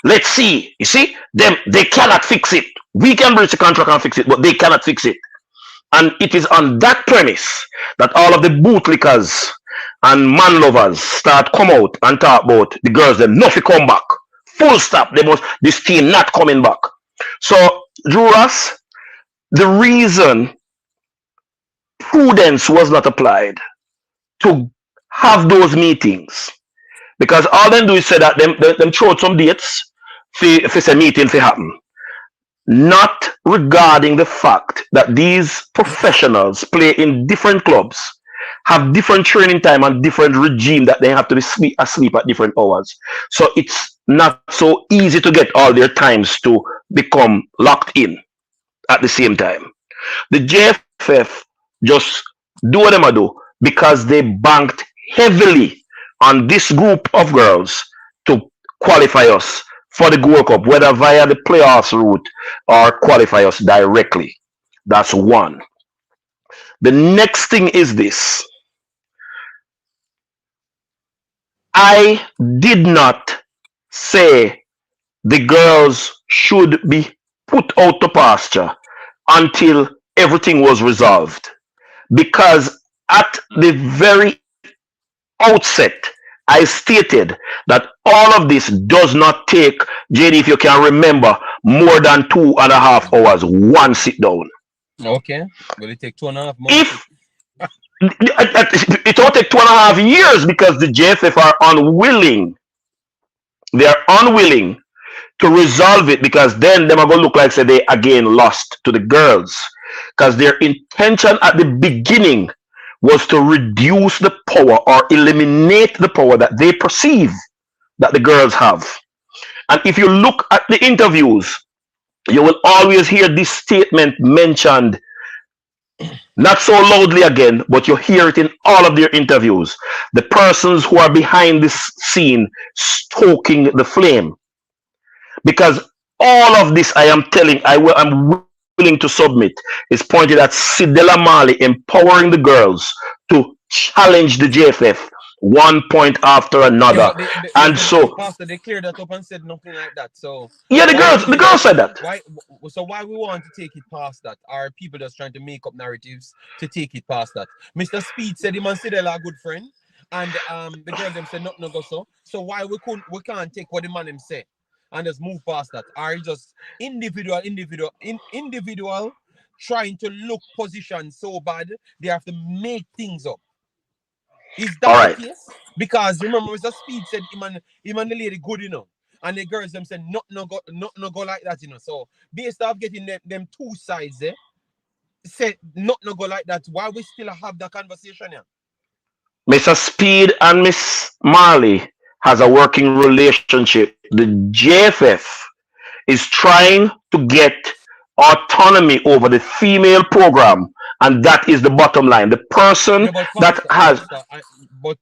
let's see. You see, they cannot fix it. We can breach the contract and fix it, but they cannot fix it. And it is on that premise that all of the bootlickers and man lovers start come out and talk about the girls them not fi come back. Full stop. They must this team not coming back. So Juras, the reason prudence was not applied to have those meetings because all them do is say that them throw out some dates for say meeting for happen. Not regarding the fact that these professionals play in different clubs, have different training time and different regime that they have to be asleep at different hours. So it's not so easy to get all their times to become locked in at the same time. The JFF just do what they do because they banked heavily on this group of girls to qualify us for the World Cup, whether via the playoffs route or qualify us directly. That's one. The next thing is this. I did not say the girls should be put out to pasture until everything was resolved. Because at the very outset, I stated that all of this does not take, JD, if you can remember, more than 2.5 hours, one sit down. Okay. Will it take 2.5 months? If it will take 2.5 years because the JFF are unwilling, they are unwilling to resolve it because then them are going to look like say they again lost to the girls because their intention at the beginning was to reduce the power or eliminate the power that they perceive that the girls have. And if you look at the interviews, you will always hear this statement mentioned, not so loudly again, but you hear it in all of their interviews. The persons who are behind this scene stoking the flame. Because all of this I am telling, I'm willing to submit, is pointed at Sidela Mali empowering the girls to challenge the JFF one point after Yeah, another. but And so, Pastor, they cleared that up and said nothing like that. So yeah, the why girls, is the it girls that said that. why so why we want to take it past that? Are people just trying to make up narratives to take it past that? Mr. Speed said him and Sidela are good friend, and the girl them said nothing no go so. So why we can't take what the man them say and just move past that? Are you just individual trying to look position so bad they have to make things up? Is All that the right. case? Because remember, Mr. Speed said him and the lady good, and the girls them said not no go like that, So based off getting them two sides there, said not no go like that. Why we still have that conversation here? Mr. Speed and Miss Marley has a working relationship. The JFF is trying to get autonomy over the female program, and that is the bottom line. The person Yeah, but that has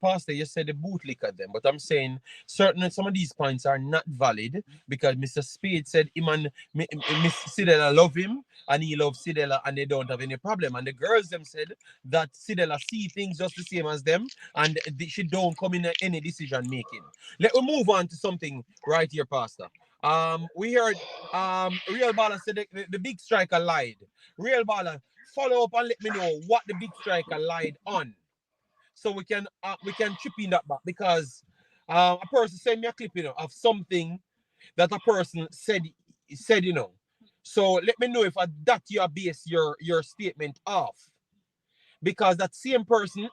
Pastor, you said the bootlick at them, but I'm saying some of these points are not valid because Mr. Spade said him and Miss Sidela love him and he loves Sidela and they don't have any problem. And the girls them said that Sidela see things just the same as them and she don't come in any decision making. Let me move on to something right here, Pastor. We heard Real Baller said the big striker lied. Real Baller, follow up and let me know what the big striker lied on, so we can chip in that back because a person sent me a clip, of something that a person said. So let me know if that you base your statement off because that same person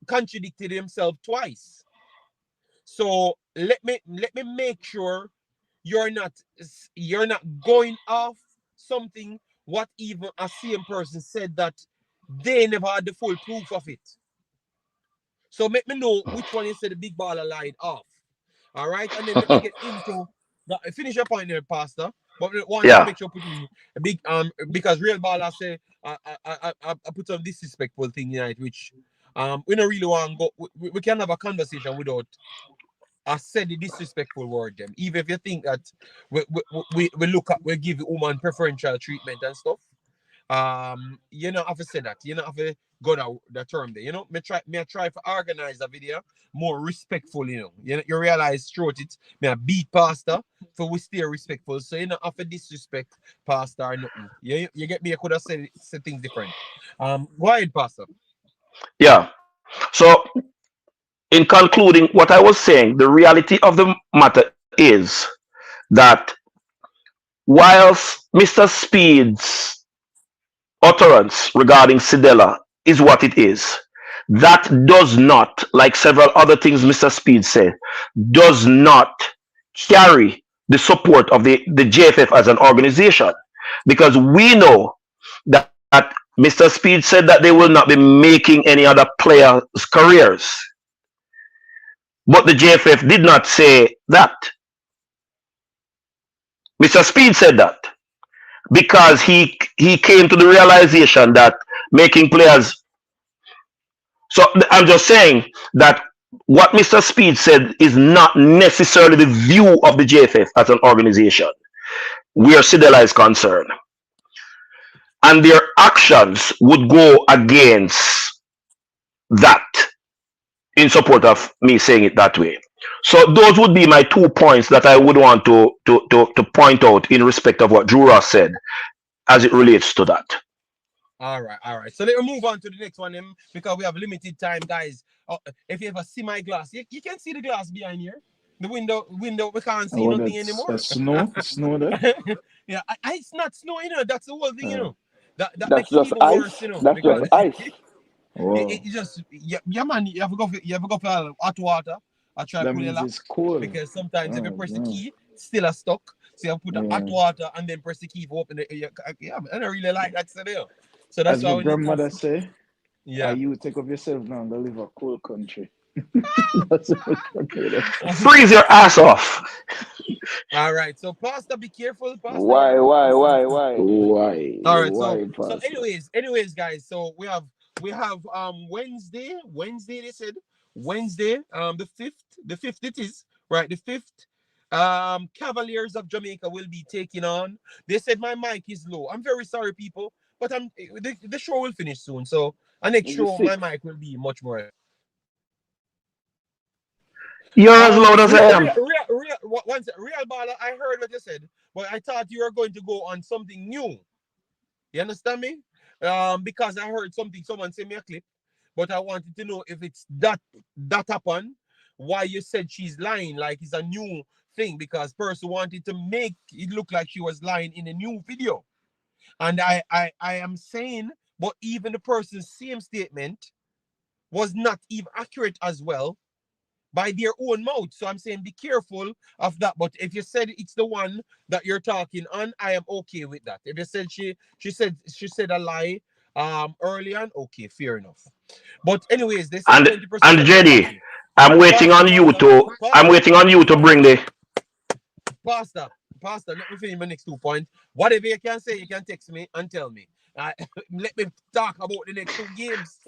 contradicted himself twice. So let me make sure you're not going off something what even a same person said that they never had the full proof of it. So make me know which one you said the big baller lied off. All right, and then let me get into finish your point there, Pastor. But we want to yeah. make sure put in a big because real baller say I put some disrespectful thing in it, which we don't really want to go. We can have a conversation without I said the disrespectful word them. Even if you think that we look at we give woman preferential treatment and stuff. You know have to say that. You know have to go the term there. Me try to organize the video more respectful. You realize throughout it, me a beat pastor for we stay respectful. So have to disrespect pastor or nothing. You get me, I could have said things different. Go ahead, Pastor. Yeah. So in concluding what I was saying, the reality of the matter is that whilst Mr. Speed's utterance regarding Sidela is what it is, that does not, like several other things Mr. Speed said, does not carry the support of the JFF as an organization. Because we know that Mr. Speed said that they will not be making any other players' careers. But the JFF did not say that. Mr. Speed said that because he came to the realization that making players. So I'm just saying that what Mr. Speed said is not necessarily the view of the JFF as an organization where Sidela is concerned. And their actions would go against that in support of me saying it that way. So those would be my 2 points that I would want to point out in respect of what Drew Ross said as it relates to that. All right. So let's move on to the next one, because we have limited time, guys. If you ever see my glass, you can see the glass behind here. The window, we can't see nothing anymore. That's snow there. Yeah, it's not snow, That's the whole thing, That That's makes it just even ice. worse, That's because just ice. it just yeah, man. You have to go for hot water. I try to That pull it means up it's cold. because sometimes if you press the yeah. key, it's still a stuck. So you put the hot water and then press the key for open it. Yeah, I don't really like that scenario. So that's As why my when you grandmother say, yeah. you take of yourself now and go live a cool country. That's what my grandmother say. Freeze your ass off. All right. So Pastor, be careful, Pastor. Why? Why? All right. Why, So Pastor? anyways, guys. So we have Wednesday. They said Wednesday. The fifth it is right. The fifth. Cavaliers of Jamaica will be taking on. They said my mic is low. I'm very sorry, people, but the show will finish soon. So next It's the show my sixth. mic will be much more. You're as loud as I am. Real baller. I heard what you said, but I thought you were going to go on something new. You understand me? Because I heard someone send me a clip, but I wanted to know if it's that happened. Why you said she's lying, like it's a new thing, because person wanted to make it look like she was lying in a new video. And I am saying, but even the person's same statement was not even accurate as well by their own mouth. So I'm saying be careful of that. But if you said it's the one that you're talking on, I am okay with that. If you said she said a lie early on, okay, fair enough. But anyways, they said And 20% of Jenny, capacity. I'm waiting on you to bring the Pastor, let me finish my next 2 points. Whatever you can say, you can text me and tell me. Let me talk about the next 2 games.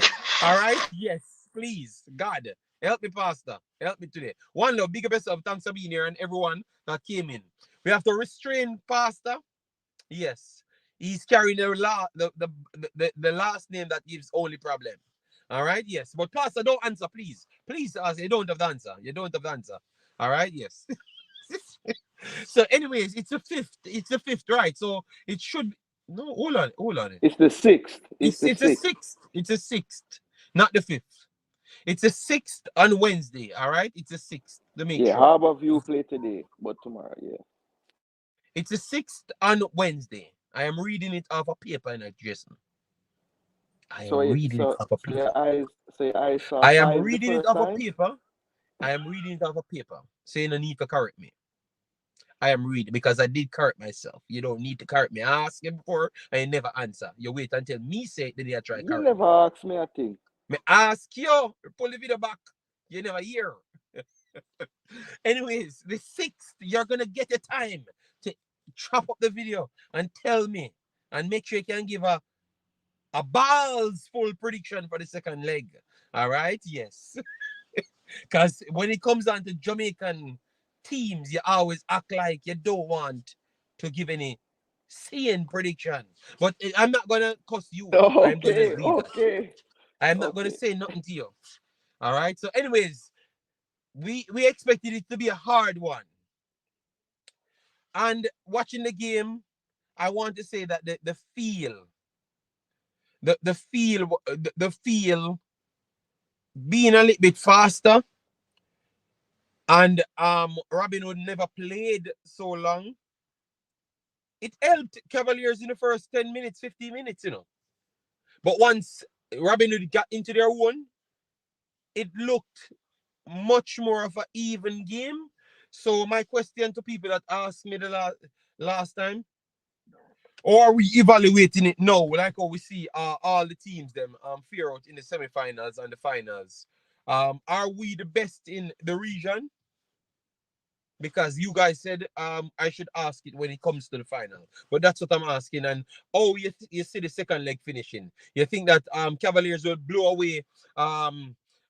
All right? Yes, please. God, help me, Pastor. Help me today. One love, big best of thanks for being here and everyone that came in. We have to restrain Pastor. Yes. He's carrying the last name that gives only problem. All right? Yes. But Pastor, don't answer, please. Please, you don't have the answer. You don't have the answer. All right? Yes. So, anyways, it's the fifth. It's the fifth, right? So it should no. Hold on. It's the sixth. It's the a sixth. sixth. It's a sixth, not the fifth. It's a sixth on Wednesday. All right. It's a sixth. To make Yeah, sure. Harbour View play today, but tomorrow, yeah. It's a sixth on Wednesday. I am reading it off a paper, and Jason. I am reading it off a paper. Your eyes saw I am five the reading it first off a time. paper. I am reading it off a paper. Saying no need to correct me. I am reading because I did correct myself. You don't need to correct me. I asked him before and you never answer. You wait until me say it, then you try to You correct never me. asked me a thing. Me ask you, pull the video back. You never hear. Anyways, the sixth, you're gonna get a time to chop up the video and tell me and make sure you can give a balls full prediction for the second leg. All right, yes. Because when it comes down to Jamaican teams, you always act like you don't want to give any sane prediction. But I'm not gonna cuss you. I'm gonna just leave it. I'm not gonna say nothing to you. All right. So, anyways, we expected it to be a hard one. And watching the game, I want to say that the feel being a little bit faster, and Robinhood never played so long. It helped Cavaliers in the first 10 minutes, 15 minutes, But once Robinhood got into their own, it looked much more of an even game. So my question to people that asked me the last time, or are we evaluating it now, like how we see all the teams them fare out in the semi-finals and the finals? Are we the best in the region? Because you guys said I should ask it when it comes to the final. But that's what I'm asking. And you see the second leg finishing. You think that Cavaliers will blow away a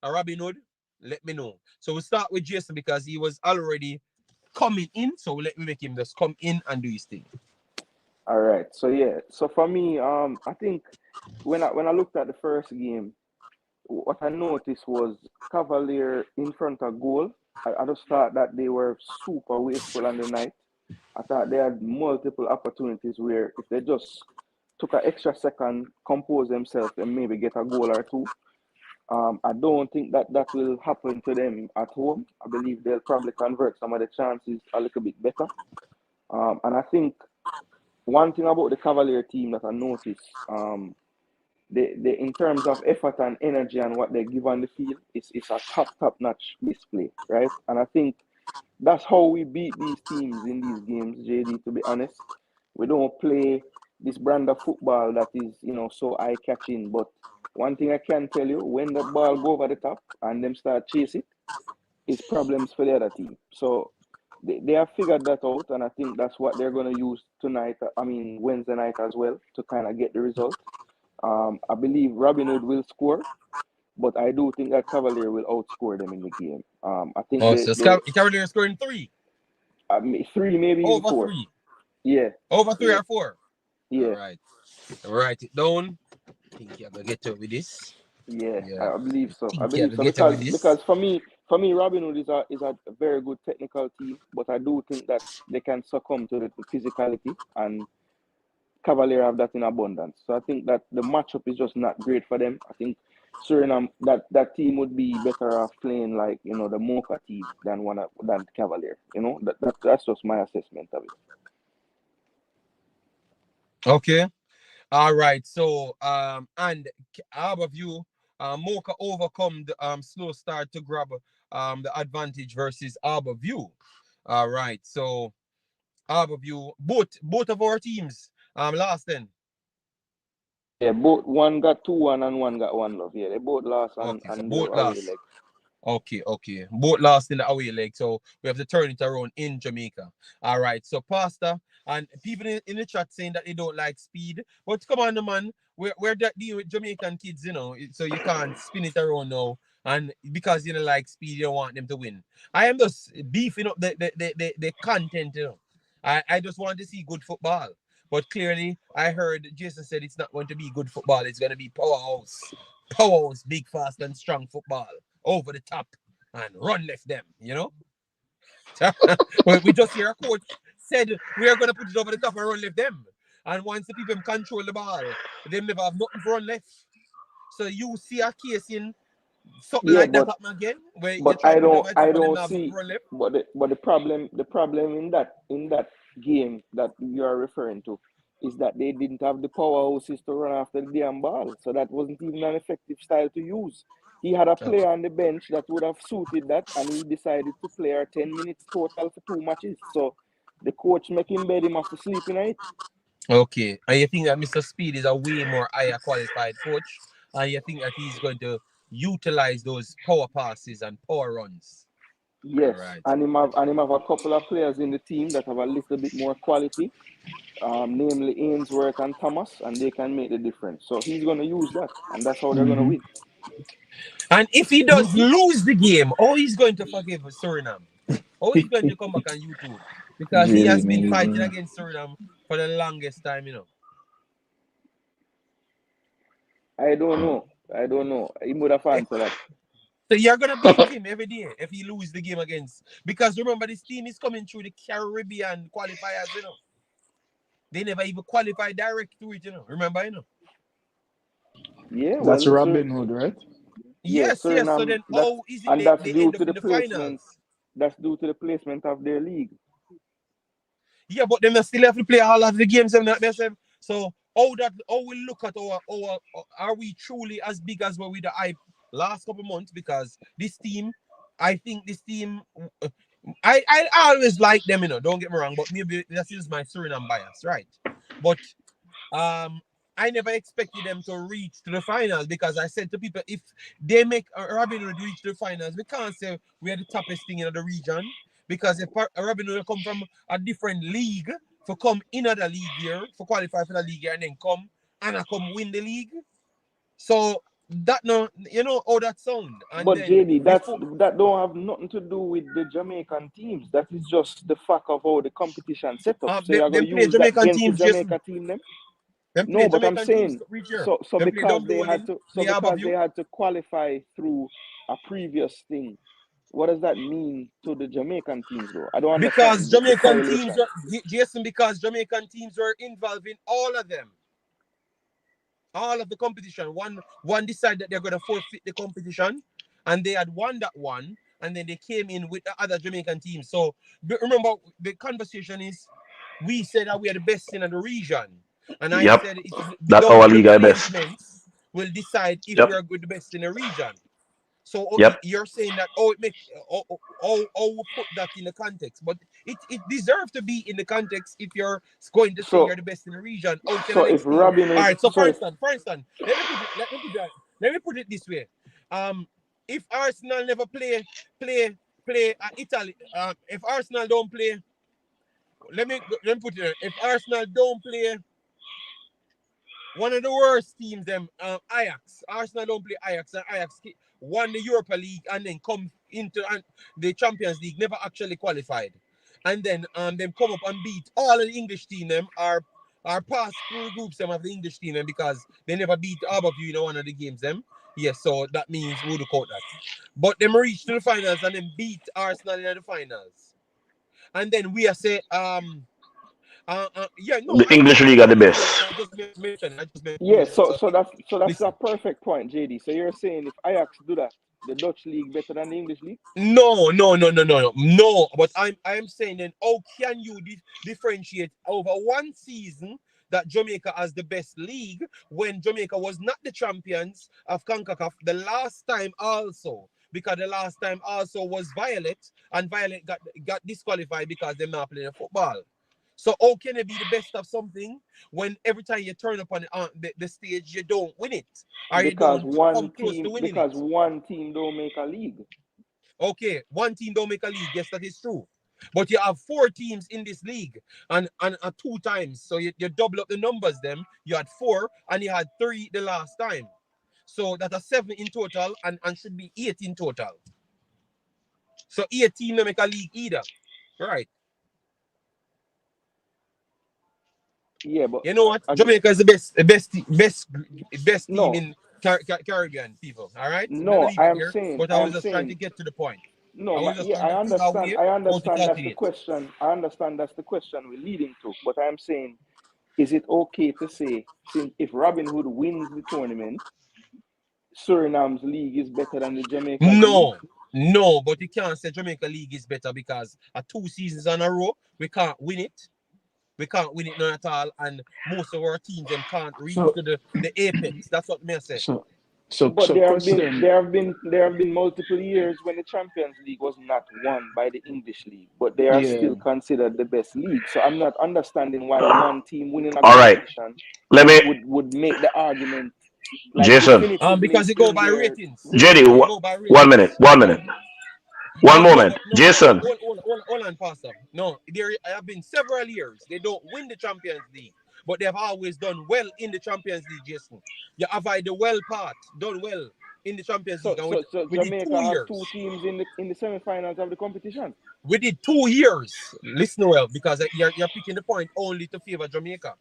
Robin Hood? Let me know. So we'll start with Jason because he was already coming in. So let me make him just come in and do his thing. All right. So yeah. So for me, I think when I looked at the first game, what I noticed was Cavalier in front of goal. I just thought that they were super wasteful on the night. I thought they had multiple opportunities where if they just took an extra second, compose themselves, and maybe get a goal or two. I don't think that will happen to them at home. I believe they'll probably convert some of the chances a little bit better. And I think one thing about the Cavalier team that I noticed, they in terms of effort and energy and what they give on the field, it's a top notch display, right? And I think that's how we beat these teams in these games, JD. To be honest, we don't play this brand of football that is so eye catching. But one thing I can tell you, when the ball go over the top and them start chase it, it's problems for the other team. So they have figured that out, and I think that's what they're going to use tonight. I mean Wednesday night as well to kind of get the result. I believe Robinhood will score, but I do think that Cavalier will outscore them in the game. I think Oh, so Cavaliers scoring 3. 3, maybe even Over 4. 3. Yeah. Over 3 Yeah. or 4. Yeah. All right. Write it down. I think you're going to get to it with this. Yeah, Yeah. I believe so. I Think you're believe going so to get to it with this. because for me, Robinhood is a very good technical team, but I do think that they can succumb to the physicality, and Cavalier have that in abundance. So I think that the matchup is just not great for them. I think Suriname that team would be better off playing like the Mocha team than Cavalier. That's just my assessment of it. Okay. All right. So and Harbour View, Mocha overcome the slow start to grab the advantage versus Harbour View. All right. So Harbour View, both of our teams last then. Yeah, both one got 2-1 and one got 1 love. Yeah, they both lost Okay, so on their both away lost. leg. Okay. Both lost in the away leg, so we have to turn it around in Jamaica. All right, so Pastor and people in the chat saying that they don't like speed, but come on, man, we're that deal with Jamaican kids, so you can't spin it around now. And because you don't like speed, you don't want them to win. I am just beefing up the content, I just want to see good football. But clearly, I heard Jason said it's not going to be good football. It's going to be powerhouse, big, fast, and strong football over the top and run left them, we just hear a coach said we are going to put it over the top and run left them. And once the people control the ball, they never have nothing for run left. So you see a case in something Yeah, like that happen again, where you but try to put it over the I top and them don't not have nothing see. for run left. But the problem in that game that you are referring to is that they didn't have the powerhouses to run after the damn ball, so that wasn't even an effective style to use. He had a Okay. player on the bench that would have suited that, and he decided to play her 10 minutes total for 2 matches. So the coach make him bed him have to sleep in it. Okay. And you think that Mr. Speed is a way more higher qualified coach, and you think that he's going to utilize those power passes and power runs. All Yes, right. and him have a couple of players in the team that have a little bit more quality, namely Ainsworth and Thomas, and they can make the difference. So he's going to use that, and that's how they're going to win. And if he does lose the game, how he's going to forgive Suriname? How he's going to come back on YouTube? Because he has been fighting against Suriname for the longest time. I don't know. He would have answered that. So you're going to beat him every day if he lose the game against. Because remember, this team is coming through the Caribbean qualifiers. They never even qualified direct to it. Remember. Yeah, That's well, Robinhood, right? Yes, yes. So Suriname, then, how is it and that's they due end to up the in the placement. finals? That's due to the placement of their league. Yeah, but them still have to play all of the games and that myself. So how we look at our are we truly as big as what we the hype last couple months? Because this team, I think this team, I always like them, Don't get me wrong, but maybe that is my Suriname bias, right? But um, I never expected them to reach to the finals because I said to people, if they make Robinhood reach to the finals, we can't say we are the toughest thing in the region because if Robinhood come from a different league for come in the league here for qualify for the league here and then come and I come win the league. So that no, how that sound, and But then JD, before that don't have nothing to do with the Jamaican teams. That is just the fact of how the competition set up. So you're gonna them play use that Jamaican against the teams, Jason. Jamaica team, them? Them play No, but I'm Jamaican teams saying to reach here. so Them play Dublin, they above because they you. had to qualify through a previous thing. What does that mean to the Jamaican teams, though? I don't Because understand the Jamaican teams correlation. were Jason, because Jamaican teams were involved in all of them, all of the competition. One decided that they're gonna forfeit the competition, and they had won that one, and then they came in with the other Jamaican teams. So remember, the conversation is, we said that we are the best in the region, and I Yep. said it's That down our to the league are best. placements will decide if we Yep. are good, the best in the region. So Yep. you're saying that it make we put that in the context, but it deserves to be in the context if you're going to say So you're the best in the region. How can so the if next team? All Robinhood, right. So so if for instance, let me put it this way. If Arsenal never play Italy, if Arsenal don't play, let me put it. If Arsenal don't play one of the worst teams, them Ajax. Arsenal don't play Ajax, and Ajax won the Europa League and then come into the Champions League, never actually qualified. And then them come up and beat all of the English team them are passed through the groups them of the English team them because they never beat Aberview in one of the games them. Yes, so that means we would quote that. But them reach to the finals and then beat Arsenal in the finals. And then we are say yeah, no, The English league are the best. I just mentioned it. I just yeah, mentioned it. so So that's a listen. perfect point, JD. So you're saying if Ajax do that, the Dutch league better than the English league? No, no, no, no, no, no, no. But I'm saying then, how can you differentiate over one season that Jamaica has the best league when Jamaica was not the champions of Concacaf the last time also? Because the last time also was Violet, and Violet got disqualified because they're not playing football. So how can it be the best of something when every time you turn up on the stage you don't win it, or you Because don't one come close to team winning because it? one team don't make a league. Okay, one team don't make a league. Yes, that is true. But you have four teams in this league and two times. So you double up the numbers them. You had four and you had three the last time. So that's a seven in total and should be eight in total. So 18 don't make a league either. Right. Yeah, but You know what? again, Jamaica is the best team no, in Caribbean people. All right. I'm gonna no. leave it there. But I I was am just trying to saying get to the point. no. I was just Yeah, trying to figure out a way I how to understand. That's the calculate. question. I understand that's the question we're leading to. But I'm saying, is it okay to say since if Robin Hood wins the tournament, Suriname's league is better than the Jamaican league? No, no, but you can't say Jamaica League is better because at two seasons in a row, we can't win it. We can't win it none at all. And most of our teams them can't reach So to the apex. That's what me say. so so But so question. there have been multiple years when the Champions League was not won by the English league, but they are Yeah. still considered the best league. So I'm not understanding why one team winning a All right. competition Let me, would make the argument like Jason, definitively Because it go in by their ratings. JD, ratings. It go by 1 minute, ratings. 1 minute, one No, moment. but no, Jason, hold on, Pastor. No, there have been several years they don't win the Champions League, but they've always done well in the Champions League, Jason. You avoid the well part, done well in the Champions League, and So we did Jamaica two have two years. teams in the semifinals of the competition, We did 2 years. Listen well, because you're picking the point only to favor Jamaica.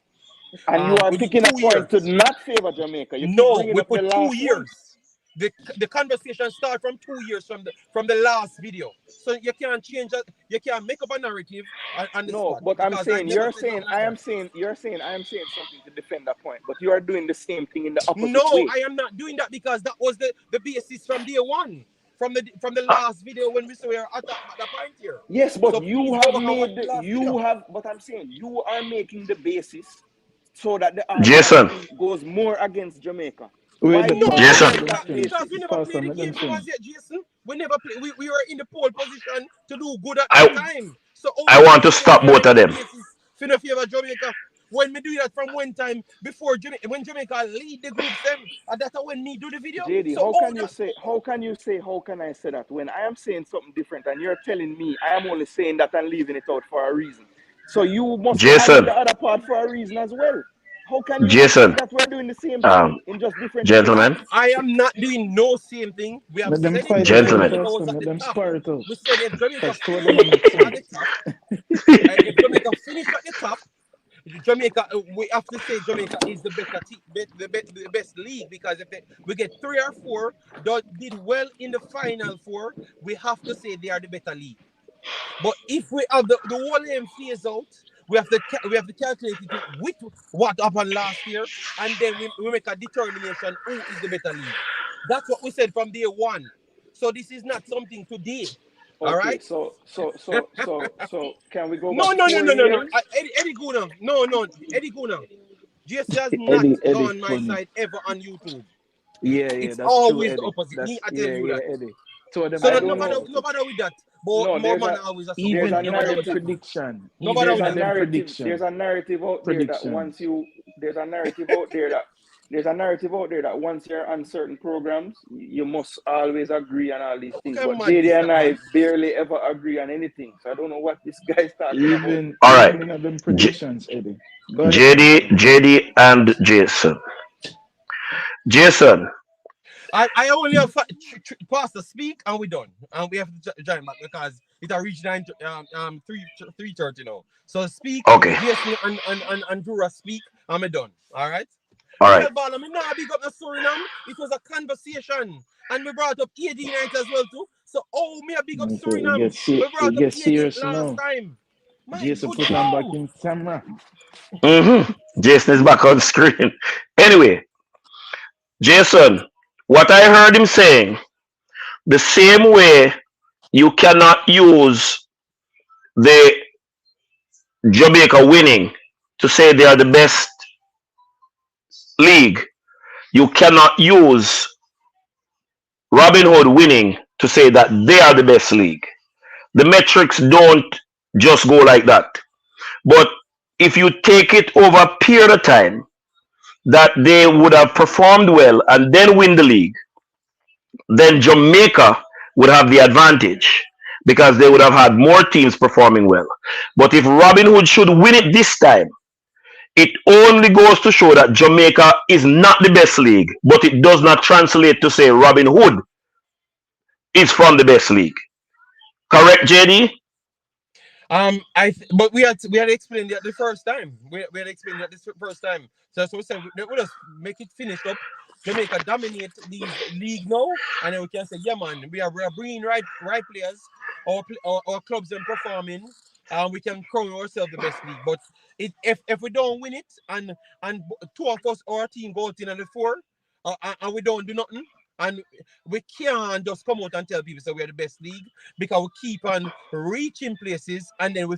and you are We did picking a two point to years. not favor Jamaica. You keep No, bringing we up the put two last one. years. the conversation start from 2 years from the last video. So you can't change that. You can't make up a narrative on the No, spot but I'm because I saying never said nothing like that. I am saying something to defend that point, but you are doing the same thing in the opposite No, way. I am not doing that because that was the basis from day one. From the last video when we saw her at the point here. Yes, but So you please go have back and watch made the last video. but I'm saying you are making the basis so that the Jason, argument goes more against Jamaica. Wait, Why the you No, are I Jason, using am them not that finish. because basis? we never Pastor, played the let them game for us finish. yet, Jason. We never play. We were in the pole position to do good at that I time. So how I can want you to say stop we are both in of the them. basis for the favor Jamaica? When we do that from one time before Jamaica, when Jamaica lead the group them, and that's when me do the video. JD, So oh that how can I say that when I am saying something different and you're telling me I am only saying that and leaving it out for a reason? So you must be adding Jason, the other part for a reason as well. How can you not see Jason, that we're doing the same thing um, in just different ways? gentlemen, I am not doing no same thing. We have Let them said it fight when it out, gentlemen, Jamaica Pastor. was at Let the them top. spar it out. We said if Jamaica Because two of them finish will make at the sense. top, if Jamaica finish at the top, Jamaica, we have to say Jamaica is the better the best league because if we get 3 or 4 that did well in the final 4, we have to say they are the better league. But if we have the whole aim phase out, we have to calculate it with what happened last year, and then we make a determination who is the better league. That's what we said from day one. So this is not something today. All Okay, right. so can we go No, back no, no, four no, no, no. years? Eddie Guna. No, no. Eddie Guna. JC has not Eddie, gone my funny. side ever on YouTube. Yeah, It's that's true, always the Eddie. opposite. Me, That's I tell you yeah, that. Eddie. Two of them So I are no don't matter know. doing no matter with that. But No, more man always a there's support. a even No matter them with that. narrative. prediction. No matter There's with a Even that. them narrative. There's prediction. a narrative out there that Predictions. there's a narrative out there that once you're on certain programs, you must always agree on all these Who things. But can mad JD this and that I man? barely ever agree on anything. So I don't know what this guy is talking about. Even all right, in them J- predictions, Eddie. Go ahead, JD, Pastor. JD, and Jason. Jason, I only have pastor speak and we done. And we have to join back because it a reached 3:30 now. So speak, okay, Jason and Dura speak and we done. All right. all right, Real ball, I mean, now big up the Suriname. It was a conversation. And we brought up AD night as well too. So oh me a big up Okay, Suriname. We it brought up gets AD serious last now. time. My Jason good put them back show. in camera. Jason is back on screen. Anyway, Jason, what I heard him saying, the same way you cannot use the Jamaica winning to say they are the best league, you cannot use Robinhood winning to say that they are the best league. The metrics don't just go like that. But if you take it over a period of time that they would have performed well and then win the league, then Jamaica would have the advantage because they would have had more teams performing well. But if Robin Hood should win it this time, it only goes to show that Jamaica is not the best league, but it does not translate to say Robin Hood is from the best league. Correct, JD? But we had explained that the first time. We had explained that this first time. So that's what we said. We just make it finished up. Jamaica dominate these league now, and then we can say, yeah, man, we are bringing right players. Our clubs and performing, and we can crown ourselves the best league. But if we don't win it, and two of us, our team go out in the 4, and we don't do nothing. And we can't just come out and tell people so we're the best league because we keep on reaching places and then we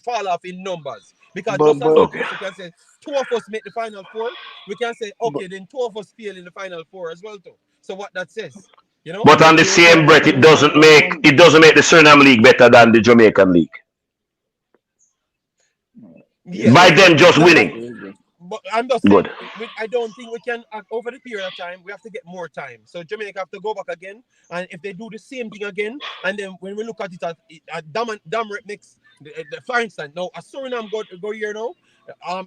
fall off in numbers. Because just as But how Okay. Jason can say 2 of us make the final 4, we can say but okay, then 2 of us fail in the final 4 as well too. So what that says, you know? But on but the Jason, same breath, one one it doesn't make the Suriname League better than the Jamaican League. Yeah, By yeah, them just I winning. agree. but I'm just saying, Good. I don't think we can, over the period of time, we have to get more time. So Jamaica have to go back again. And if they do the same thing again, and then when we look at it at Damrep next, for instance, now, a Suriname go here now,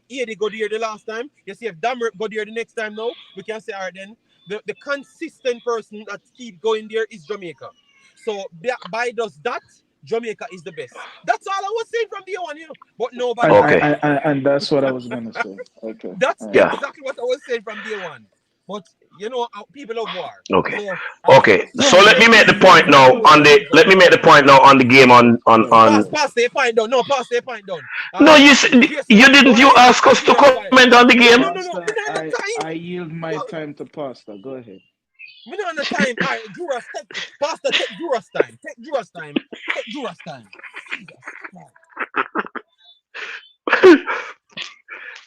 Haiti go there the last time. You see, if Damrep go there the next time now, we can say, all right, then, the consistent person that keep going there is Jamaica. So by does that, Jamaica is the best. That's all I was saying from the one, but nobody And else. Okay. and that's what I was gonna say. Okay. That's All right. Yeah. exactly what I was saying from day one. But you know, people love war. Okay. So Okay. So let me make the point now on the game pass the point down. No, pass the point down. All No, right. Jason, you go didn't you ahead. ask us to Junior, go ahead. comment on the game? No. We Pastor, don't have time. I yield my time to Pastor. Go ahead. We don't have time. All right, Juras, Pastor, take Juras time. Take Juras time. Take Juras time.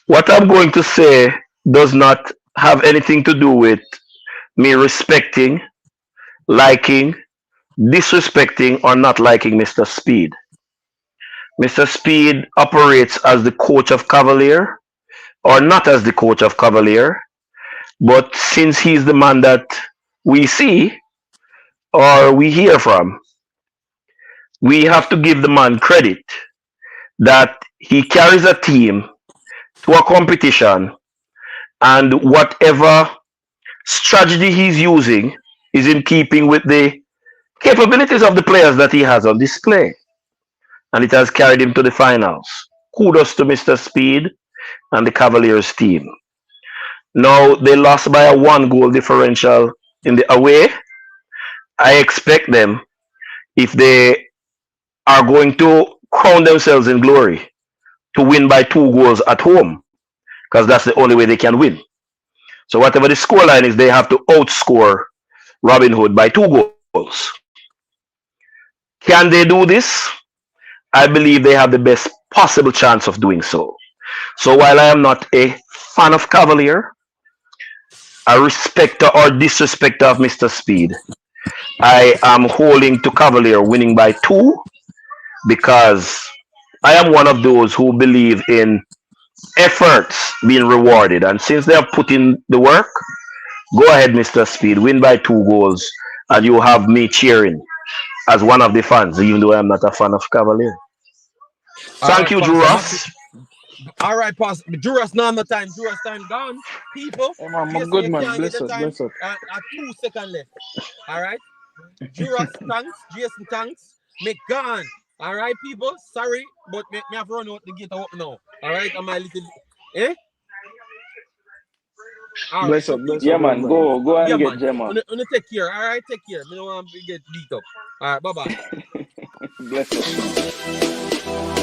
What I'm going to say does not have anything to do with me respecting, liking, disrespecting, or not liking Mr. Speed. Mr. Speed operates as the coach of Cavalier, or not as the coach of Cavalier, but since he's the man that we see or we hear from, we have to give the man credit that he carries a team to a competition, and whatever strategy he's using is in keeping with the capabilities of the players that he has on display, and it has carried him to the finals. Kudos to Mr. Speed and the Cavaliers team. Now they lost by a 1 goal differential in the away. I expect them, if they are going to crown themselves in glory, to win by 2 goals at home, because that's the only way they can win. So whatever the scoreline is, they have to outscore Robinhood by 2 goals. Can they do this? I believe they have the best possible chance of doing so. So while I am not a fan of Cavalier, a respecter or disrespecter of Mr. Speed, I am holding to Cavalier winning by 2, because I am one of those who believe in efforts being rewarded. And since they have put in the work, go ahead, Mr. Speed, win by 2 goals, and you have me cheering as one of the fans, even though I'm not a fan of Cavalier. Thank you, Juras. All right, Pastor. Juras, now my time. Juras time gone. People, Hey, man, Jason, good you man. can't get Bless the up, time. bless up. At 2 seconds left. All right. Juras, thanks. Jason, thanks. Me gone. All right, people. Sorry, but me have to run out the gate out now. All right, I'm a little. Eh? All right, Bless so up, bless people. up, Yeah, man, everybody. go and Yeah, get man. Gemma. Take care. All right, take care. Me don't want to get beat up. All right, bye bye. Bless up, man.